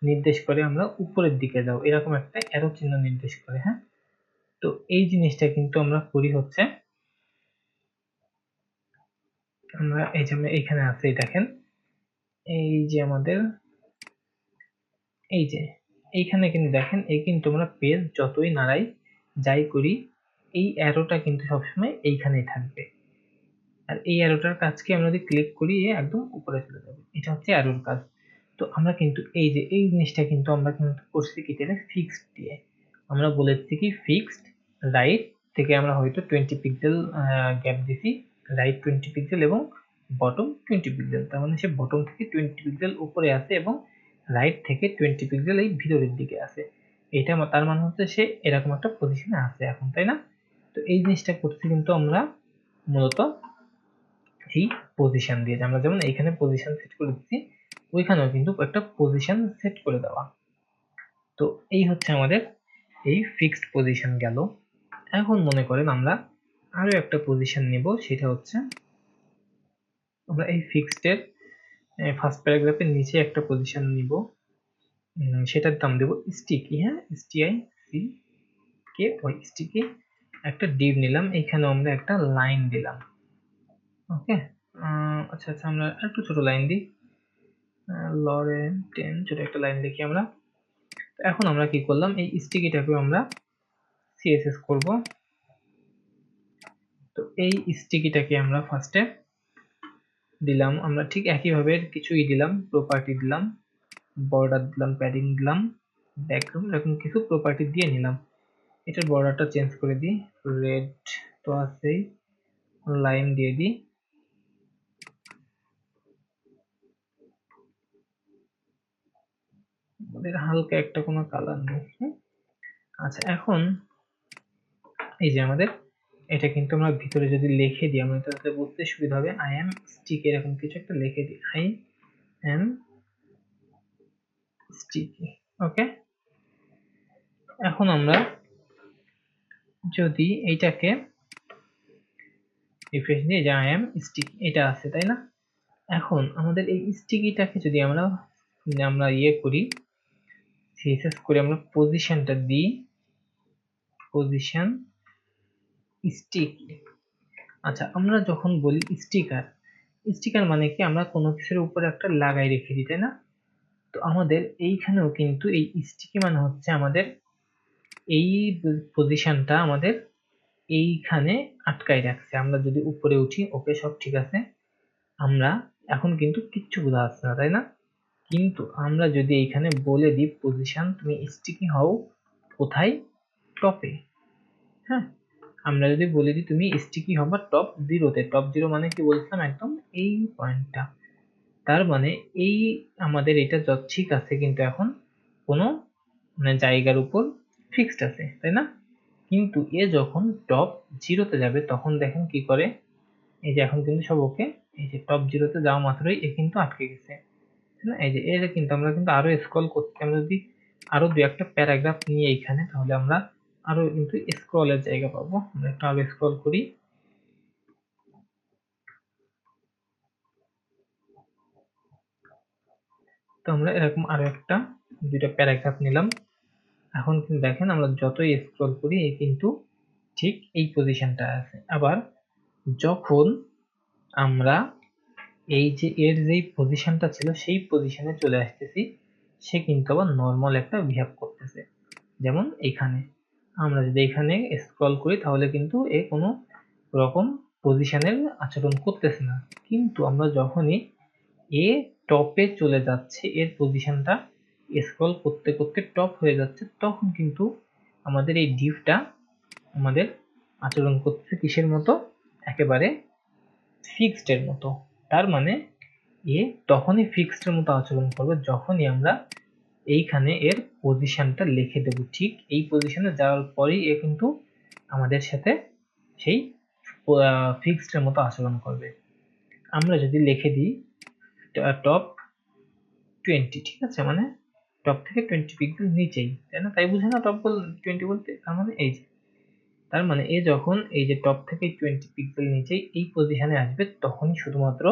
নির্দেশ করে আমরা উপরের দিকে যাও, এরকম একটা অ্যারো চিহ্ন নির্দেশ করে। হ্যাঁ, তো এই জিনিসটা কিন্তু আমরা করি হচ্ছে, আমরা এই যে আমরা এইখানে আছে দেখেন, এই যে আমাদের এই যে এইখানে কিন্তু দেখেন, এই কিন্তু আমরা পেজ যতই নাড়াই যাই করি এই অ্যারোটা কিন্তু সবসময় এইখানেই থাকবে। আর এই অ্যারোটার কাজকে আমরা যদি ক্লিক করি একদম উপরে চলে যাবে, এটা হচ্ছে অ্যারোর কাজ। তো আমরা কিন্তু এই যে এই জিনিসটা কিন্তু আমরা কিন্তু করছি কি তাহলে ফিক্সড দিয়ে, আমরা বলেছি কি ফিক্সড রাইট থেকে আমরা হয়তো 20 পিক্সেল গ্যাপ দিছি, রাইট 20 পিক্সেল এবং বটম 20 পিক্সেল, তার মানে সে বটম থেকে 20 পিক্সেল উপরে আছে এবং রাইট থেকে 20 পিক্সেল এই ভিতরের দিকে আছে। এটা তার মানে হচ্ছে সে এরকম একটা পজিশনে আছে এখন, তাই না? তো এই জিনিসটা করছি কিন্তু আমরা মূলত এই পজিশন দিয়ে, আমরা যেমন এইখানে পজিশন সেট করে দিচ্ছি ওইখানেও কিন্তু একটা পজিশন সেট করে দেওয়া। তো এই হচ্ছে আমাদের এই ফিক্সড পজিশন গেল। এখন মনে করেন আমরা আরো একটা পজিশন নেব, সেটা হচ্ছে আমরা এই ফিক্সড এর ফার্স্ট প্যারাগ্রাফের নিচে একটা পজিশন নিব, সেটার দাম দেব স্টিকি। হ্যাঁ, STI C K Y sticky, একটা ডিভ নিলাম, এখানে আমরা একটা লাইন দিলাম। ওকে, আচ্ছা আচ্ছা, আমরা একটু ছোট লাইন দিই, লরেন 10 ছোট একটা লাইন লিখি আমরা। এখন আমরা কি করলাম, এই স্টিকিটাকে আমরা CSS করব। তো এই স্টিকিটাকে আমরা ফার্স্টে দিলাম, আমরা ঠিক একইভাবে কিছুই দিলাম, প্রপার্টি দিলাম, বর্ডার দিলাম, প্যাডিং দিলাম, ব্যাকগ্রাউন্ড, এরকম কিছু প্রপার্টি দিয়ে নিলাম। এটার বর্ডারটা চেঞ্জ করে দিই, রেড তো আছেই, লাইন দিয়ে দিই, আমাদের হালকা একটা কোনো কালার নেই। আচ্ছা, এখন এই যে আমাদের এটা কিন্তু আমরা ভিতরে যদি লিখে দিই, আমরা তাহলে বুঝতে সুবিধা হবে, আই এম স্টিক এরকম কিছু একটা লিখে দিই, আই এম স্টিকি। ওকে, এখন আমরা যদি এইটাকে রিফ্রেশ দিয়ে যে আই এম স্টিকি এটা আছে, তাই না? এখন আমাদের এই স্টিকিটাকে যদি আমরা আমরা ইয়ে করি, সিএসএস করে আমরা পজিশনটা দিই, পজিশন স্টিকি। আচ্ছা, আমরা যখন বলি স্টিকার, স্টিকার মানে কি আমরা কোনো কিছুর উপরে একটা লাগাই রেখে দিই, তাই না? তো আমাদের এইখানেও কিন্তু এই স্টিকি মানে হচ্ছে আমাদের এই পজিশনটা আমাদের এইখানে আটকাই রাখছে। আমরা যদি উপরে উঠি, ওকে সব ঠিক আছে, আমরা এখন কিন্তু কিচ্ছু বোঝা যাচ্ছে না, তাই না? কিন্তু আমরা যদি এইখানে বলে দিই পজিশন তুমি স্টিকি হও কোথায়, টপে। হ্যাঁ, আমরা যদি বলে দিই তুমি স্টিকি হবা টপ 0-তে, টপ 0 মানে কি বলছিলাম, একদম এই পয়েন্টটা। তার মানে এই আমাদের এটা ঠিক আছে, কিন্তু এখন কোনো মানে জায়গার উপর ফিক্সড আছে, তাই না? কিন্তু এ যখন টপ 0-তে যাবে তখন দেখেন কি করে, এই যে এখন কিন্তু সব ওকে, এই যে টপ 0-তে যাওয়া মাত্রই এ কিন্তু আটকে গেছে, তাই না? এই যে এর কিন্তু আমরা কিন্তু আরো স্ক্রল করতে, আমরা যদি আরো দুই একটা প্যারাগ্রাফ নিয়ে এইখানে, তাহলে আমরা আরো কিন্তু স্ক্রলের জায়গা পাবো। আমরা একটু আরো স্ক্রল করি, তো আমরা এরকম আরো একটা দুইটা প্যারাগ্রাফ নিলাম। এখন কিন্তু দেখেন আমরা যতই স্ক্রল করি এ কিন্তু ঠিক এই পজিশনটা আছে। আবার যখন আমরা এই যে এর যেই পজিশনটা ছিল সেই পজিশনে চলে আসতেছি, সে কিন্তু আবার নর্মাল একটা বিহেভ করতেছে। যেমন এখানে আমরা যদি এখানে স্ক্রল করি তাহলে কিন্তু এ কোনো রকম পজিশনের আচরণ করতেছে না, কিন্তু আমরা যখনই এ টপে চলে যাচ্ছে, এর পজিশনটা স্ক্রল করতে করতে টপ হয়ে যাচ্ছে, তখন কিন্তু আমাদের এই ডিভটা আমাদের আচরণ করছে কিসের মতো, একেবারে ফিক্সড এর মতো। তার মানে এ তখনই ফিক্সড এর মতো আচরণ করবে যখনই আমরা এইখানে এর পজিশনটা লিখে দেব। ঠিক এই পজিশনে যাওয়ার পরেই এ কিন্তু আমাদের সাথে সেই ফিক্সড এর মতো আচরণ করবে। আমরা যদি লিখে দিই টপ 20, ঠিক আছে, মানে টপ থেকে 20 পিক্সেল নিচেই, তাই না? তাই বুঝে না টপ 20 বলতে? তার মানে এই যে, তার মানে এ যখন এই যে টপ থেকে 20 পিক্সেল নিচেই এই পজিশনে আসবে তখনই শুধুমাত্র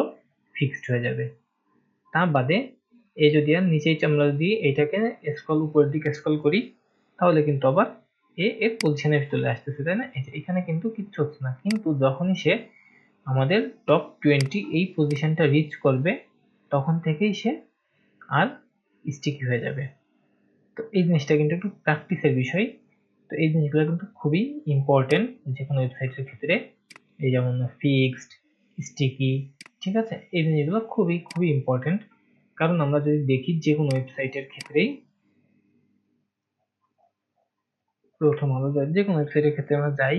ফিক্সড হয়ে যাবে। তা বাদে এই যদি আর নিচেই আমরা যদি এইটাকে স্ক্রল উপরের দিকে স্ক্রল করি তাহলে কিন্তু আবার এর পজিশনে চলে আসতেছে, তাই না? এখানে কিন্তু কিচ্ছু হচ্ছে না, কিন্তু যখনই সে আমাদের টপ 20 এই পজিশনটা রিচ করবে তখন থেকেই সে আর স্টিকি হয়ে যাবে। তো এই জিনিসটা কিন্তু একটু প্র্যাকটিসের বিষয়। তো এই জিনিসগুলো কিন্তু খুবই ইম্পর্টেন্ট যে কোনো ওয়েবসাইটের ক্ষেত্রে, এই যেমন ফিক্সড, স্টিকি, ঠিক আছে, এই জিনিসগুলো খুবই খুবই ইম্পর্টেন্ট। কারণ আমরা যদি দেখি যে কোনো ওয়েবসাইটের ক্ষেত্রেই, প্রথম হলো যে কোনো ওয়েবসাইটের ক্ষেত্রে আমরা যাই,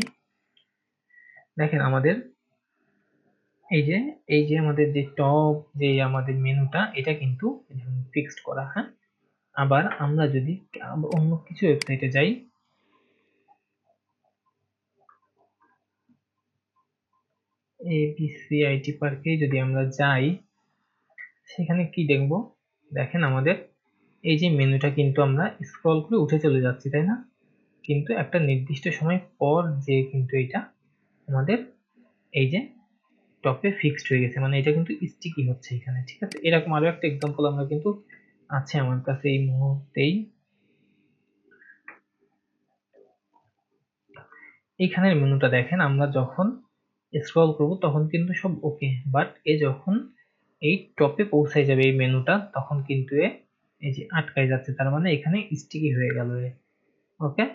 দেখেন আমাদের এই যে আমাদের যে টপ যে আমাদের মেনুটা এটা কিন্তু ফিক্সড করা, হ্যাঁ। আবার আমরা যদি অন্য কিছু ওয়েবসাইটে যাই, এবিসিআইটি পার্কে যদি আমরা যাই, সেখানে কি দেখব? দেখেন আমাদের এই যে মেনুটা কিন্তু আমরা স্ক্রল করে উঠে চলে যাচ্ছি, তাই না? কিন্তু একটা নির্দিষ্ট সময় পর যে কিন্তু এটা আমাদের এই যে টপে ফিক্সড হয়ে গেছে, মানে এটা কিন্তু স্টিকি হচ্ছে এখানে, ঠিক আছে। এরকম আরো একটা এক্সাম্পল আমরা কিন্তু আছে আমার কাছে এই মুহূর্তেই। এইখানের মেনুটা দেখেন, আমরা যখন স্ক্রল করব তখন কিন্তু সব ওকে, বাট এ যখন এই টপে পৌঁছায় যাবে এই মেনুটা তখন কিন্তু এই যে আটকায় যাচ্ছে, তার মানে এখানে স্টিকি হয়ে গেল ওকে।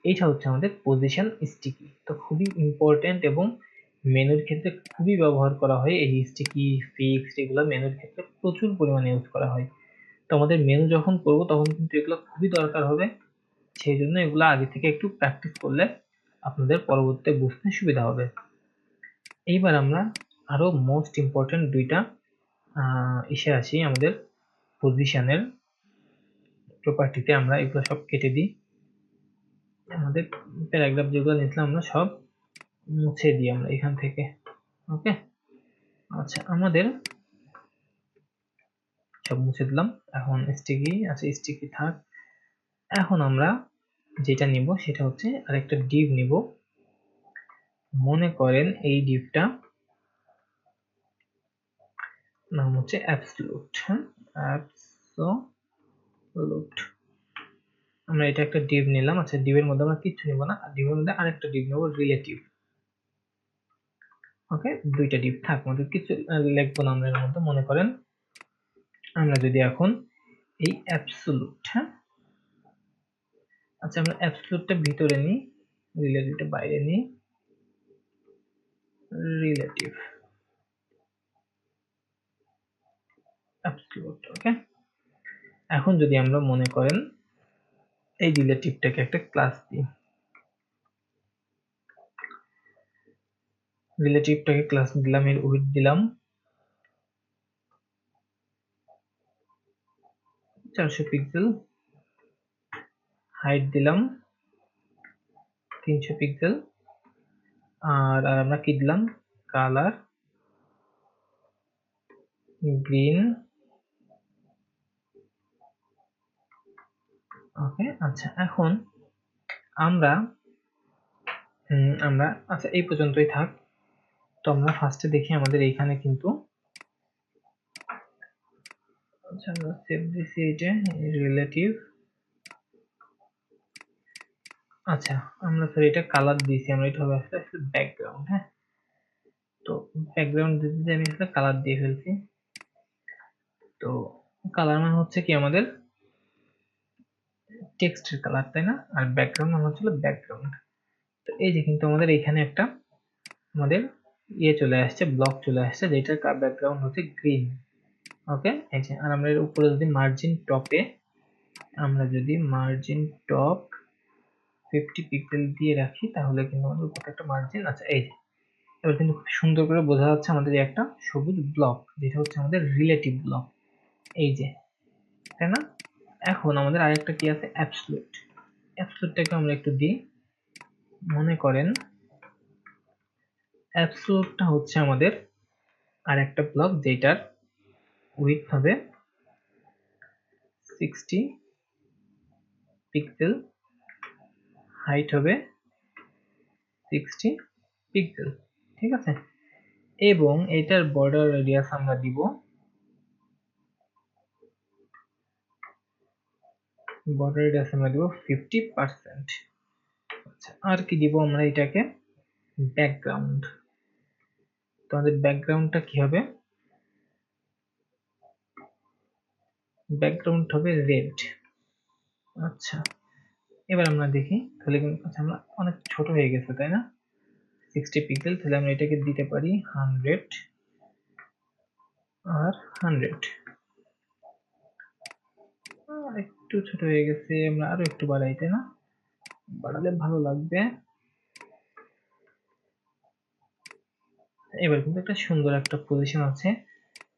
এইটা হচ্ছে আমাদের পজিশন স্টিকি। তো খুবই ইম্পর্টেন্ট এবং মেনুর ক্ষেত্রে খুবই ব্যবহার করা হয় এই স্টিকি ফিক্সড, এগুলো মেনুর ক্ষেত্রে প্রচুর পরিমাণে ইউজ করা হয়। তো আমাদের মেনু যখন করব তখন কিন্তু এগুলো খুবই দরকার হবে, সেই জন্য এগুলো আগে থেকে একটু প্র্যাকটিস করলে আপনাদের পরবর্তীতে বুঝতে সুবিধা হবে। এইবার আমরা আরো মোস্ট ইম্পর্টেন্ট দুইটা এসে আসি আমাদের পজিশনের প্রপার্টিতে। আমরা এগুলো সব কেটে দিই, আমাদের প্যারাগ্রাফ যেগুলো নিয়েছিলাম আমরা সব মুছে দিই আমরা এখান থেকে, ওকে। আচ্ছা, আমাদের সব মুছে দিলাম। এখন স্টিকি, আচ্ছা স্টিকি থাক। এখন আমরা যেটা নিব সেটা হচ্ছে আরেকটা ডিভ নিব। মনে করেন এই ডিভটা নাম হচ্ছে অ্যাবসলুট, হ্যাঁ, অ্যাবসলুট। আমরা এটা একটা ডিভ নিলাম। আচ্ছা, ডিভের মধ্যে আমরা কিচ্ছু নিব না, ডিভের মধ্যে আরেকটা ডিভ নেব, রিলেটিভ। ওকে, দুইটা ডিভ থাক, আমাদের কিছু লিখবো না আমরা এর মধ্যে। মনে করেন আমরা যদি এখন এই অ্যাবসলুট, হ্যাঁ, আচ্ছা আমরা অ্যাবসলুটটা ভিতরে নিই, রিলেটিভটা বাইরে নিই, রিলেটিভ অ্যাবসলুট, ওকে। এখন যদি আমরা মনে করেন এই রিলেটিভটাকে একটা ক্লাস দিই, রিলেটিভটাকে ক্লাস দিলাম, এর উইডথ দিলাম 400 পিক্সেল, হাইট দিলাম 300 পিক্সেল, আর আমরা কি দিলাম, কালার গ্রিন, ওকে। আচ্ছা, এখন আমরা আচ্ছা এই পর্যন্তই থাক। তো আমরা ফার্স্টে দেখি আমাদের এইখানে কিন্তু, আচ্ছা আমরা সেভ দিছি এইটা রিলেটিভ। আচ্ছা, আমরা স্যার এটা কালার দিয়েছি, আমরা এটা হবে আসলে ব্যাকগ্রাউন্ড, হ্যাঁ। তো ব্যাকগ্রাউন্ড দিতে আমি আসলে কালার দিয়ে ফেলছি। তো কালার মানে হচ্ছে কি আমাদের টেক্সটের কালার, তাই না? আর ব্যাকগ্রাউন্ড মানে হচ্ছে ব্যাকগ্রাউন্ড। তো এই যে কিন্তু আমাদের এখানে একটা আমাদের চলে আসছে, ব্লক চলে আসছে, যেটার ব্যাকগ্রাউন্ড হচ্ছে গ্রিন, ওকে। এই যে, আর আমরা এর উপরে যদি মার্জিন টপে আমরা যদি মার্জিন টপ 50 পিক্সেল দিয়ে রাখি তাহলে কিন্তু আমাদের উপরে একটা মার্জিন, আচ্ছা এই যে এবার কিন্তু খুব সুন্দর করে বোঝা যাচ্ছে আমাদের একটা সবুজ ব্লক, যেটা হচ্ছে আমাদের রিলেটিভ ব্লক, এই যে, তাই না? এখন আমাদের আরেকটা কি আছে, অ্যাবসলুট। অ্যাবসলুটটাকে আমরা একটু দিই, মনে করেন অ্যাবসলিউটটা হচ্ছে আমাদের আর একটা ব্লক যেটার উইডথ হবে 60 পিক্সেল, হাইট হবে 60 পিক্সেল, ঠিক আছে। এবং এটার বর্ডার রেডিয়াস আমরা দিব 50%। আচ্ছা, আর কি দিব আমরা এটাকে, ব্যাকগ্রাউন্ড। তো আমাদের ব্যাকগ্রাউন্ডটা কি হবে, ব্যাকগ্রাউন্ড হবে রেড। আচ্ছা, এবার আমরা দেখি তাহলে কিন্তু আচ্ছা আমরা অনেক ছোট হয়ে গেছে তাই না, 60 পিক্সেল, তাহলে আমরা এটাকে দিতে পারি 100 আর 100। একটু ছোট হয়ে গেছে, আমরা আরো একটু বাড়াই তাই না, বাড়ালে ভালো লাগবে। এবার কিন্তু একটা সুন্দর একটা পজিশন আছে,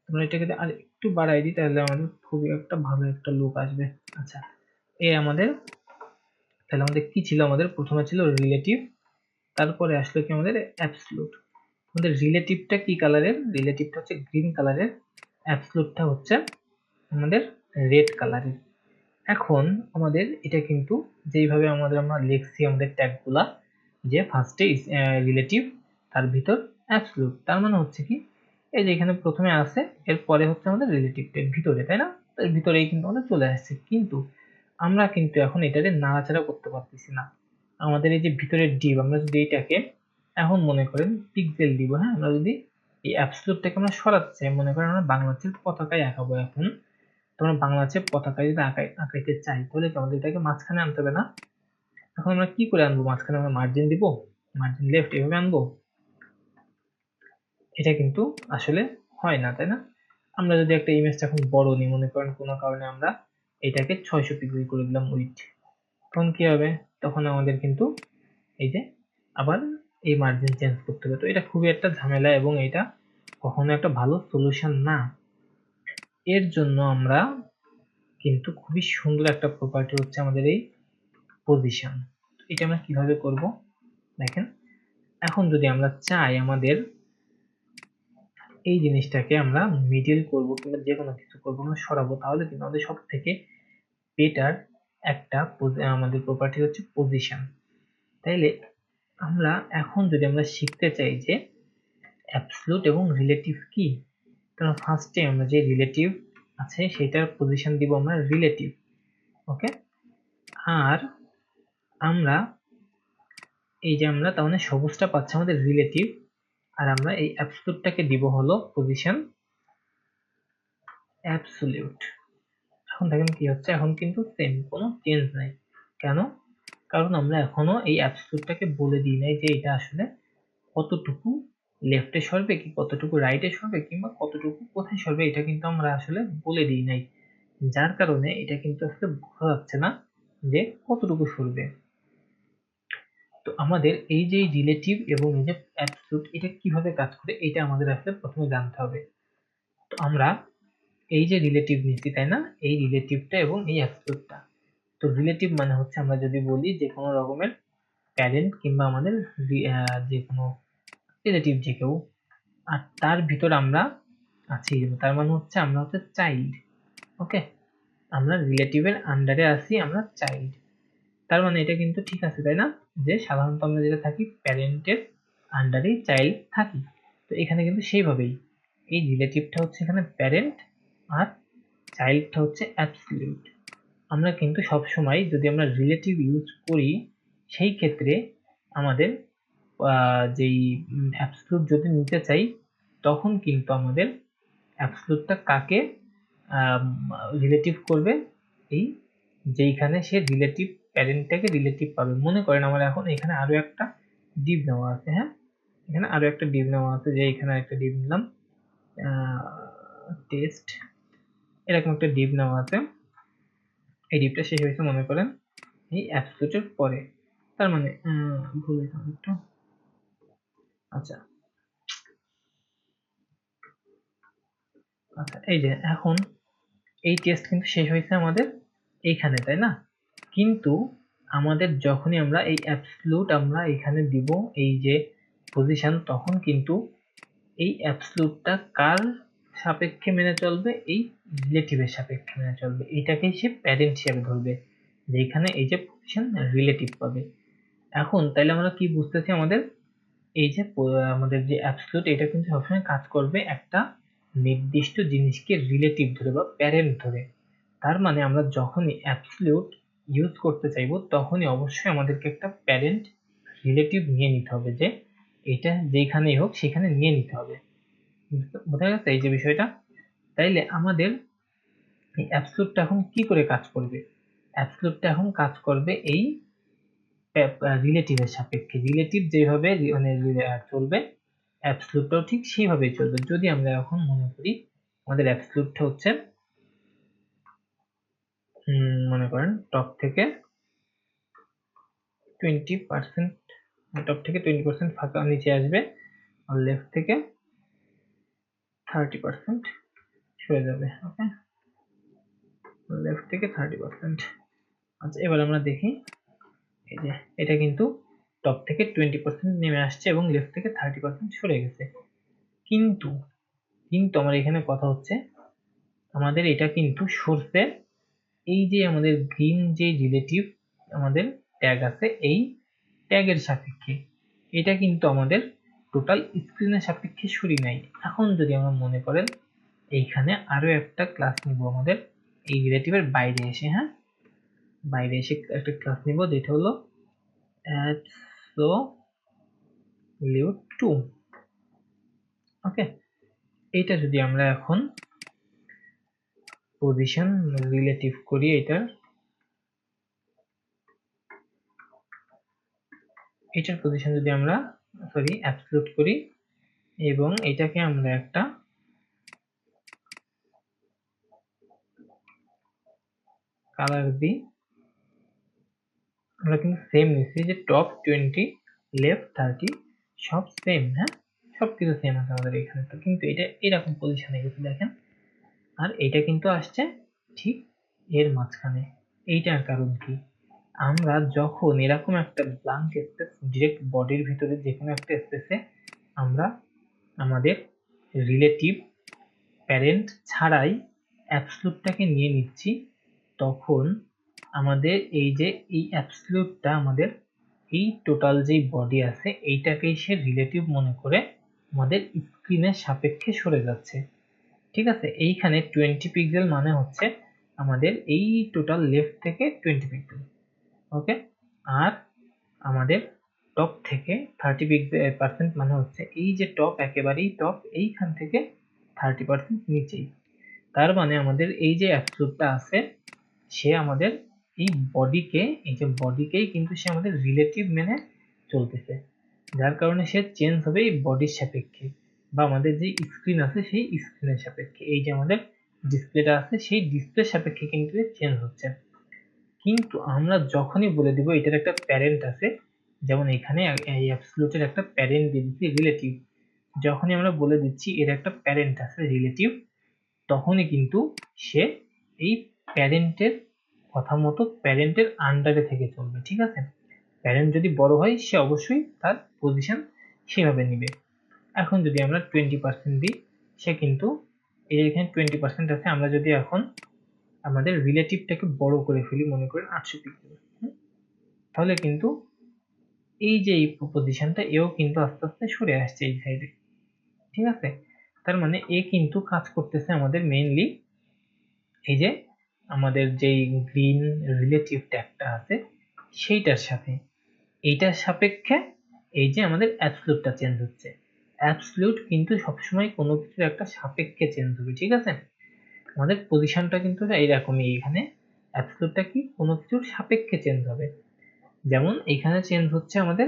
আমরা এটাকে আর একটু বাড়াই দিই তাহলে আমাদের খুবই একটা ভালো একটা লুক আসবে। আচ্ছা, এই আমাদের তাহলে আমাদের কি ছিল, আমাদের প্রথমে ছিল রিলেটিভ, তারপরে আসলো কি আমাদের অ্যাবসলিউট। আমাদের রিলেটিভটা কি কালারের, রিলেটিভটা হচ্ছে গ্রিন কালারের, অ্যাবসলিউটটা হচ্ছে আমাদের রেড কালারের। এখন আমাদের এটা কিন্তু যেইভাবে আমরা লিখছি আমাদের ট্যাগগুলা, যে ফার্স্টে রিলেটিভ, তার ভিতর অ্যাবসলিউট, তার মানে হচ্ছে কি এই যে এখানে প্রথমে আছে, এরপরে হচ্ছে আমাদের রিলেটিভের ভিতরে তাই না, এর ভিতরেই কিন্তু আমাদের চলে আসছে। কিন্তু আমরা কিন্তু এখন এটাকে নাড়াচাড়া করতে পারতেছি না। আমাদের এই যে ভিতরের ডিভ, আমরা যদি এটাকে এখন মনে করেন পিক্সেল দিব, হ্যাঁ, আমরা যদি এই অ্যাবসলিউটটাকে আমরা সরাচ্ছি, মনে করেন আমরা বাংলাদেশের পতাকায় আঁকাবো এখন, তোমরা বাংলাদেশের পতাকা যদি আঁকাইতে চাই তাহলে কি আমাদের এটাকে মাঝখানে আনতে হবে না। এখন আমরা কি করে আনবো মাঝখানে, আমরা মার্জিন দিব, মার্জিন লেফট এভাবে আনবো, এটা কিন্তু আসলে হয় না তাই না। আমরা যদি একটা ইমেজটা এখন বড় নিই, মনে করেন কোনো কারণে আমরা এটাকে 600 পিক্সেল করে দিলাম উইডথ, তখন কি হবে, তখন আমাদের কিন্তু এই যে আবার এই মার্জিন চেঞ্জ করতে হবে। তো এটা খুবই একটা ঝামেলা এবং এটা কখনো একটা ভালো সলিউশন না। এর জন্য আমরা কিন্তু খুবই সুন্দর একটা প্রপার্টি হচ্ছে আমাদের এই পজিশন। এটা আমরা কিভাবে করব, দেখেন এখন যদি আমরা চাই আমাদের এই জিনিসটাকে আমরা মিডল করব কিংবা যে কোনো কিছু করবো, আমরা সরাবো, তাহলে কিন্তু আমাদের সব থেকে বেটার একটা আমাদের প্রপার্টি হচ্ছে পজিশন। তাইলে আমরা এখন যদি আমরা শিখতে চাই যে অ্যাবসলিউট এবং রিলেটিভ কি, তাহলে ফার্স্টে আমরা যে রিলেটিভ আছে সেটার পজিশন দিব আমরা রিলেটিভ, ওকে। আর আমরা এই যে আমরা তাহলে সবুজটা পাচ্ছি আমাদের রিলেটিভ, আর আমরা এই অ্যাবসলিউটটাকে দিব হলো পজিশন অ্যাবসলিউট। এখন দেখেন কি হচ্ছে, এখন কিন্তু সেম, কোনো চেঞ্জ নাই। কেন, কারণ আমরা এখনো এই অ্যাবসলিউটটাকে বলে দিই নাই যে এটা আসলে কতটুকু লেফটে সরবে কি কতটুকু রাইটে সরবে কিংবা কতটুকু কোথায় সরবে, এটা কিন্তু আমরা আসলে বলে দিই নাই, যার কারণে এটা কিন্তু আসলে বোঝা যাচ্ছে না যে কতটুকু সরবে। তো আমাদের এই যে রিলেটিভ এবং এই যে অ্যাবসলিউট এটা কিভাবে কাজ করে এটা আমাদের আসলে প্রথমে জানতে হবে। তো আমরা এই যে রিলেটিভ নিচ্ছি তাই না, এই রিলেটিভটা এবং এই অ্যাবসলিউটটা, তো রিলেটিভ মানে হচ্ছে আমরা যদি বলি যে কোনো রকমের প্যারেন্ট কিংবা আমাদের যে কোনো রিলেটিভ যে কেউ, আর তার ভিতর আমরা আছি, তার মানে হচ্ছে আমরা হচ্ছে চাইল্ড, ওকে। আমরা রিলেটিভের আন্ডারে আছি, আমরা চাইল্ড, তার মানে এটা কিন্তু ঠিক আছে তাই না, যে সাধারণত আমরা যেটা থাকি প্যারেন্টের আন্ডারে চাইল্ড থাকি। তো এখানে কিন্তু সেইভাবেই এই রিলেটিভটা হচ্ছে এখানে প্যারেন্ট আর চাইল্ডটা হচ্ছে অ্যাবসলিউট। আমরা কিন্তু সব সময় যদি আমরা রিলেটিভ ইউজ করি সেই ক্ষেত্রে আমাদের যেই অ্যাবসলিউট যদি নিতে চাই তখন কিন্তু আমাদের অ্যাবসলিউটটা কাকে রিলেটিভ করবে, এই যেইখানে সে রিলেটিভ প্যারেন্টটাকে রিলেটিভ পাবে। মনে করেন আমার এখন এখানে আরো একটা ডিভ নেওয়া আছে, হ্যাঁ, এখানে আরো একটা ডিভ নেওয়া আছে, যে এখানে একটা ডিভ নিলাম টেস্ট, এরকম একটা ডিভ নেওয়া আছে, এই ডিভটা শেষ হয়েছে মনে করেন এই অ্যাবসলিউটের পরে, তার মানে ভুল হয়েছে একটু, আচ্ছা আচ্ছা এই যে এখন এই টেস্ট কিন্তু শেষ হয়েছে আমাদের এইখানে তাই না, কিন্তু আমাদের যখনই আমরা এই অ্যাবসলিউট আমরা এখানে দিব, এই যে পজিশন, তখন কিন্তু এই অ্যাবসলিউটটা কার সাপেক্ষে মেনে চলবে? এই রিলেটিভের সাপেক্ষে মেনে চলবে। এটাকেই সে প্যারেন্ট হিসেবে ধরবে, যেখানে এই যে পজিশন রিলেটিভ পাবে। এখন তাইলে আমরা কি বুঝতেছি? আমাদের এই যে আমাদের যে অ্যাবসলিউট, এটা কিন্তু সবসময় কাজ করবে একটা নির্দিষ্ট জিনিসকে রিলেটিভ ধরে বা প্যারেন্ট ধরে। তার মানে আমরা যখনই অ্যাবসলিউট ইউজ করতে চাইবো, তখনই অবশ্যই আমাদেরকে একটা প্যারেন্ট রিলেটিভ নিয়ে নিতে হবে, যে এটা যেখানেই হোক সেখানে নিয়ে নিতে হবে। বোঝা গেছে এই যে বিষয়টা? তাইলে আমাদের এই অ্যাবসলিউটটা এখন কি করে কাজ করবে? অ্যাবসলিউটটা এখন কাজ করবে এই রিলেটিভের সাপেক্ষে। রিলেটিভ যেভাবে মানে চলবে, অ্যাবসলিউটটাও ঠিক সেইভাবেই চলবে। যদি আমরা এখন মনে করি আমাদের অ্যাবসলিউটটা হচ্ছে মনে করেন টপ থেকে 20%, টপ থেকে 20% ফাঁকা নিচে আসবে, আর লেফট থেকে 30% সরে যাবে। ওকে, লেফট থেকে 30%। আচ্ছা, এবার আমরা দেখি এই যে এটা কিন্তু টপ থেকে 20% নেমে আসছে এবং লেফট থেকে 30% সরে গেছে। কিন্তু কিন্তু আমার এখানে কথা হচ্ছে, আমাদের এটা কিন্তু সরছে এই যে আমাদের গ্রিন যে রিলেটিভ আমাদের ট্যাগ আছে, এই ট্যাগের সাপেক্ষে। এটা কিন্তু আমাদের টোটাল স্ক্রিনের সাপেক্ষে সরি নাই। এখন যদি আমরা মনে করেন এইখানে আরো একটা ক্লাস নিব আমাদের এই রিলেটিভের বাইরে এসে, হ্যাঁ, বাইরে এসে একটা ক্লাস নিব যেটা হলো absolute 2। ওকে, এটা যদি আমরা এখন পজিশন রিলেটিভ করি, এটার পজিশন যদি আমরা অ্যাবসলিউট করি এবং এটাকে আমরা একটা কালার দিই, আমরা কিন্তু সেম নিচ্ছি যে টপ 20 লেফট 30 সব সেম, হ্যাঁ, সবকিছু সেম আছে আমাদের এখানে। তো কিন্তু এটা এরকম পজিশনে গেছে দেখেন, আর এটা কিন্তু আসছে ঠিক এর মাঝখানে। এইটার কারণ কি? আমরা যখন এরকম একটা ব্ল্যাঙ্ক স্পেস ডিরেক্ট বডির ভিতরে যে কোনো একটা স্পেসে আমরা আমাদের রিলেটিভ প্যারেন্ট ছাড়াই অ্যাবসলিউটটাকে নিয়ে নিচ্ছি, তখন আমাদের এই যে এই অ্যাবসলিউটটা আমাদের এই টোটাল যেই বডি আছে এইটাকেই সে রিলেটিভ মনে করে আমাদের স্ক্রিনের সাপেক্ষে সরে যাচ্ছে। ঠিক আছে, এইখানে 20 পিক্সেল মানে হচ্ছে আমাদের এই টোটাল লেফট থেকে 20 পিক্সেল। ওকে, আর আমাদের টপ থেকে 30% মানে হচ্ছে এই যে টপ, একেবারেই টপ এইখান থেকে 30% নিচেই। তার মানে আমাদের এই যে অ্যাবসলিউটটা আছে, সে আমাদের এই বডিকে, এই যে বডিকেই কিন্তু সে আমাদের রিলেটিভ মেনে চলতেছে, যার কারণে সে চেঞ্জ হবে এই বডির সাপেক্ষে, বা আমাদের যে স্ক্রিন আছে সেই স্ক্রিনের সাপেক্ষে। এই যে আমাদের ডিসপ্লেটা আছে সেই ডিসপ্লের সাপেক্ষে কিন্তু চেঞ্জ হচ্ছে। কিন্তু আমরা যখনই বলে দিব এটার একটা প্যারেন্ট আছে, যেমন এখানে এই অ্যাবসলিউটের একটা প্যারেন্ট দিয়ে দিচ্ছি রিলেটিভ, যখনই আমরা বলে দিচ্ছি এর একটা প্যারেন্ট আছে রিলেটিভ, তখনই কিন্তু সে এই প্যারেন্টের কথা মতো প্যারেন্টের আন্ডারে থেকে চলবে। ঠিক আছে, প্যারেন্ট যদি বড় হয় সে অবশ্যই তার পজিশন সেভাবে নিবে। এখন যদি আমরা 20% দিই, সে কিন্তু এই এখানে 20% আছে, আমরা যদি এখন আমাদের রিলেটিভটাকে বড় করে ফেলি, মনে করেন 800 পিক্সেল, তাহলে কিন্তু এই যে এই পজিশনটা এও কিন্তু আস্তে আস্তে সরে আসছে এই সাইডে। ঠিক আছে, তার মানে এ কিন্তু কাজ করতেছে আমাদের মেইনলি এই যে আমাদের যেই গ্রিন রিলেটিভ ট্যাগটা আছে সেইটার সাথে, এইটার সাপেক্ষে এই যে আমাদের অ্যাবসলিউটটা চেঞ্জ হচ্ছে। অ্যাবসলিউট কিন্তু সবসময় কোনো কিছুর একটা সাপেক্ষে চেঞ্জ হবে। ঠিক আছে, আমাদের পজিশনটা কিন্তু এইরকমই, এখানে অ্যাবসলিউটটা কি কোনো কিছুর সাপেক্ষে চেঞ্জ হবে। যেমন এখানে চেঞ্জ হচ্ছে আমাদের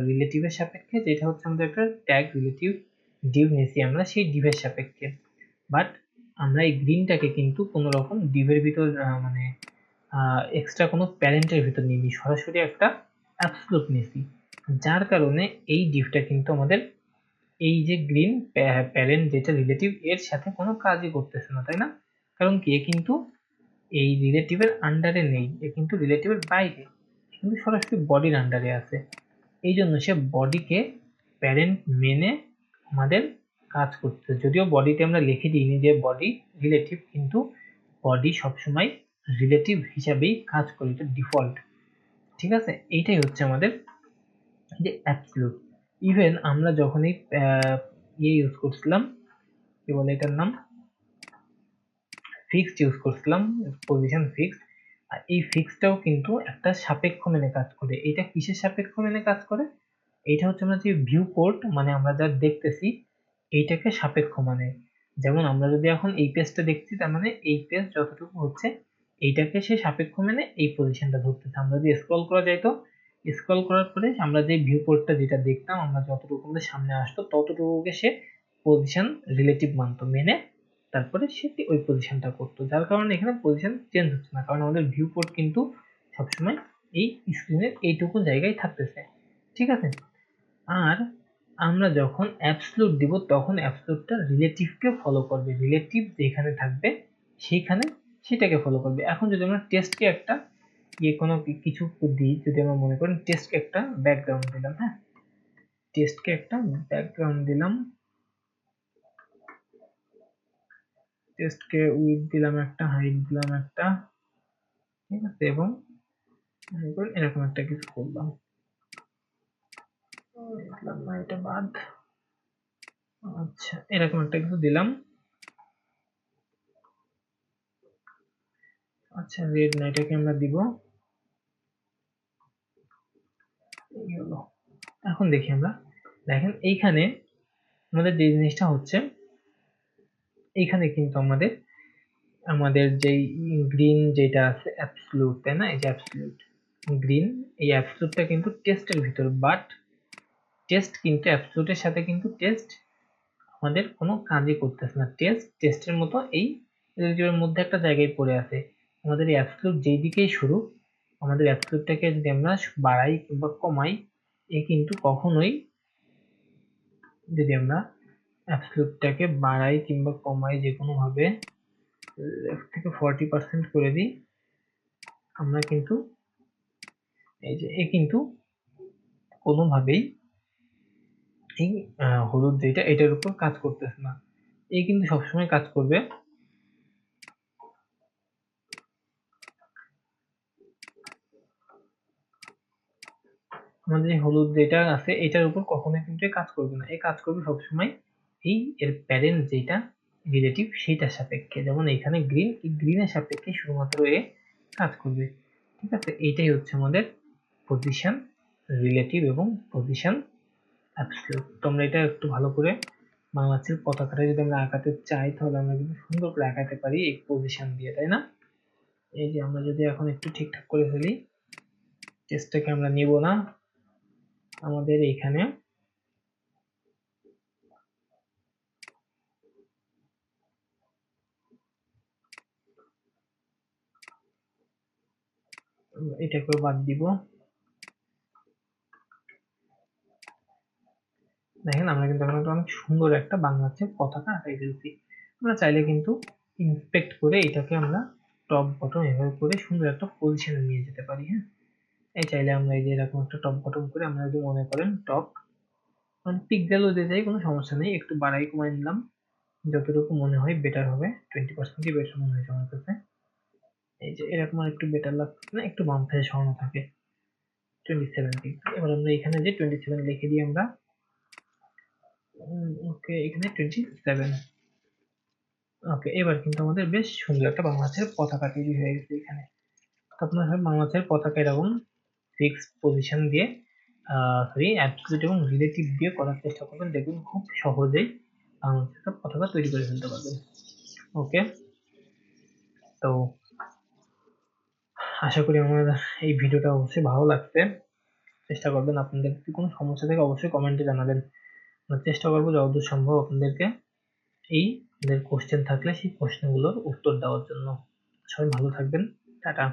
রিলেটিভের সাপেক্ষে, যেটা হচ্ছে আমাদের একটা ট্যাগ রিলেটিভ ডিভ নিয়েছি আমরা সেই ডিভের সাপেক্ষে। বাট আমরা এই গ্রিনটাকে কিন্তু কোনো রকম ডিভের ভিতর মানে এক্সট্রা কোনো প্যারেন্টের ভিতর নিইনি, সরাসরি একটা অ্যাবসলিউট নিয়েছি, যার কারণে এই ডিভটা কিন্তু আমাদের এই যে গ্রিন প্যারেন্ট যেটা রিলেটিভ এর সাথে কোনো কাজই করতেছে না, তাই না? কারণ কি, এ কিন্তু এই রিলেটিভের আন্ডারে নেই, এ কিন্তু রিলেটিভের বাইরে, কিন্তু সরাসরি বডির আন্ডারে আছে। এই জন্য সে বডিকে প্যারেন্ট মেনে আমাদের কাজ করতে, যদিও বডিতে আমরা লিখে দিইনি যে বডি রিলেটিভ, কিন্তু বডি সবসময় রিলেটিভ হিসাবেই কাজ করে, এটা ডিফল্ট। ঠিক আছে, এইটাই হচ্ছে আমাদের যে অ্যাবসলিউট। ইভেন আমরা যখনই ইউজ করছিলাম, কি বলে এটার নাম, ফিক্সড ইউজ করছিলাম, পজিশন ফিক্সড, আর এই ফিক্সডটাও কিন্তু একটা সাপেক্ষ মেনে কাজ করে। এটা কিসের সাপেক্ষ মেনে কাজ করে? এইটা হচ্ছে আমরা যে ভিউ পোর্ট, মানে আমরা যা দেখতেছি এইটাকে সাপেক্ষ মানে, যেমন আমরা যদি এখন এই পেজটা দেখছি, তার মানে এই পেজ যতটুকু হচ্ছে এইটাকে সে সাপেক্ষ মেনে এই পজিশনটা ধরতেছে। আমরা যদি স্ক্রল করা যায়, তো স্ক্রল করার পরে আমরা যে ভিউ পোর্টটা যেটা দেখতাম, আমরা যতটুকু আমাদের সামনে আসতো ততটুকুকে সে পজিশন রিলেটিভ মানতো, মেনে তারপরে সে ওই পজিশনটা করতো, যার কারণে এখানে পজিশন চেঞ্জ হচ্ছে না, কারণ আমাদের ভিউ পোর্ট কিন্তু সবসময় এই স্ক্রিনের এইটুকু জায়গায় থাকতেছে। ঠিক আছে, আর আমরা যখন অ্যাবসলিউট দিব তখন অ্যাবসলিউটটা রিলেটিভকে ফলো করবে, রিলেটিভ যেখানে থাকবে সেখানে সেটাকে ফলো করবে। এখন যদি আমরা টেস্টকে একটা কোনো কিছু দিই, যদি আমরা মনে করেন টেস্টকে একটা ব্যাকগ্রাউন্ড দিলাম, হ্যাঁ, টেস্টকে একটা ব্যাকগ্রাউন্ড দিলাম, টেস্টকে উইডথ দিলাম একটা, হাইট দিলাম একটা, ঠিক আছে, এবং মনে করেন এরকম একটা কিছু করলাম, দিলাম না, এটা বাদ, আচ্ছা এরকম একটা কিছু দিলাম, আচ্ছা রেড না, এটাকে আমরা দিব, এই হলো। এখন দেখি আমরা, দেখেন এইখানে আমাদের যে জিনিসটা হচ্ছে, এইখানে কিন্তু আমাদের আমাদের যেই গ্রিন যেটা আছে অ্যাবসলিউট, তাই না, এই যে অ্যাবসলিউট গ্রিন, এই অ্যাবসলিউটটা কিন্তু টেস্টের ভিতর, বাট টেস্ট কিন্তু অ্যাবসলিউটের সাথে কিন্তু টেস্ট আমাদের কোনো কাজই করতেছে না, টেস্টের মতো এই রিলেটিভের মধ্যে একটা জায়গায় পড়ে আছে। আমাদের এই অ্যাবসলিউট যেই দিকেই শুরু, আমাদের অ্যাবসলিউটটাকে যদি আমরা বাড়াই কিংবা কমাই, এ কিন্তু কখনোই, যদি আমরা অ্যাবসলিউটটাকে বাড়াই কিংবা কমাই যে কোনো ভাবে, লেফট থেকে 40% করে দিই, আমরা কিন্তু এই যে এ কিন্তু কোনোভাবেই এই হলুদ যেটা এটার উপর কাজ করতেছে না, এই কিন্তু সবসময় কাজ করবে আমাদের হলুদ যেটা আছে এটার উপর কখনোই কিন্তু কাজ করবে না, এই কাজ করবে সবসময় এই এর প্যারেন্ট যেটা রিলেটিভ সেইটার সাপেক্ষে, যেমন এখানে গ্রিন, এই গ্রিনের সাপেক্ষে শুধুমাত্র এ কাজ করবে। ঠিক আছে, এইটাই হচ্ছে আমাদের পজিশন রিলেটিভ এবং পজিশন অ্যাবসলিউট। তোমরা এটা একটু ভালো করে বাংলাদেশের পতাকাটা যদি আমরা আঁকাতে চাই, তাহলে আমরা কিন্তু সুন্দর করে আঁকাতে পারি এই পজিশন দিয়ে, তাই না? এই যে আমরা যদি এখন একটু ঠিকঠাক করে ফেলি, টেস্টটাকে আমরা নিব না, আমাদের এইখানে এটাকে বাদ দিব। দেখেন আমরা কিন্তু এখন অনেক সুন্দর একটা বাংলাদেশের পতাকা আঁকাই ফেলছি। আমরা চাইলে কিন্তু ইন্সপেক্ট করে এটাকে আমরা টপ বটম এভাবে করে সুন্দর একটা পজিশনে নিয়ে যেতে পারি। হ্যাঁ, এই চাইলে আমরা এই যে এরকম একটা টপ বটম করে, আমরা যদি মনে করেন টপ মানে পিক্সেলও দিতে চাই, কোনো সমস্যা নেই, একটু বাড়াই কমাই নিলাম, যতটুকু মনে হয় বেটার হবে, 20% বেটার মনে হয়েছে আমার কাছে। এই যে এরকম আর একটু বেটার লাগছে না, একটু বাম পাশে সরানো থাকে 27 ডিগ্রি। এবার আমরা এখানে যে 27 লিখে দিই আমরা, ওকে এখানে 27। ওকে, এবার কিন্তু আমাদের বেশ সুন্দর একটা বাংলাদেশের পতাকা তৈরি হয়ে গেছে এখানে। তো আপনারা বাংলাদেশের পতাকা এরকম ফিক্সড পজিশন দিয়ে, সরি অ্যাবসলিউট এবং রিলেটিভ দিয়ে করার চেষ্টা করবেন, দেখুন খুব সহজেই বাংলাদেশের পতাকা তৈরি করে ফেলতে পারবেন। ওকে, তো আশা করি আমার এই ভিডিওটা অবশ্যই ভালো লাগছে। চেষ্টা করবেন, আপনাদের যদি কোনো সমস্যা থাকে অবশ্যই কমেন্টে জানাবেন, আমরা চেষ্টা করবো যতদূর সম্ভব আপনাদেরকে এই কোশ্চেন থাকলে সেই প্রশ্নগুলোর উত্তর দেওয়ার জন্য। সবাই ভালো থাকবেন, টাটা।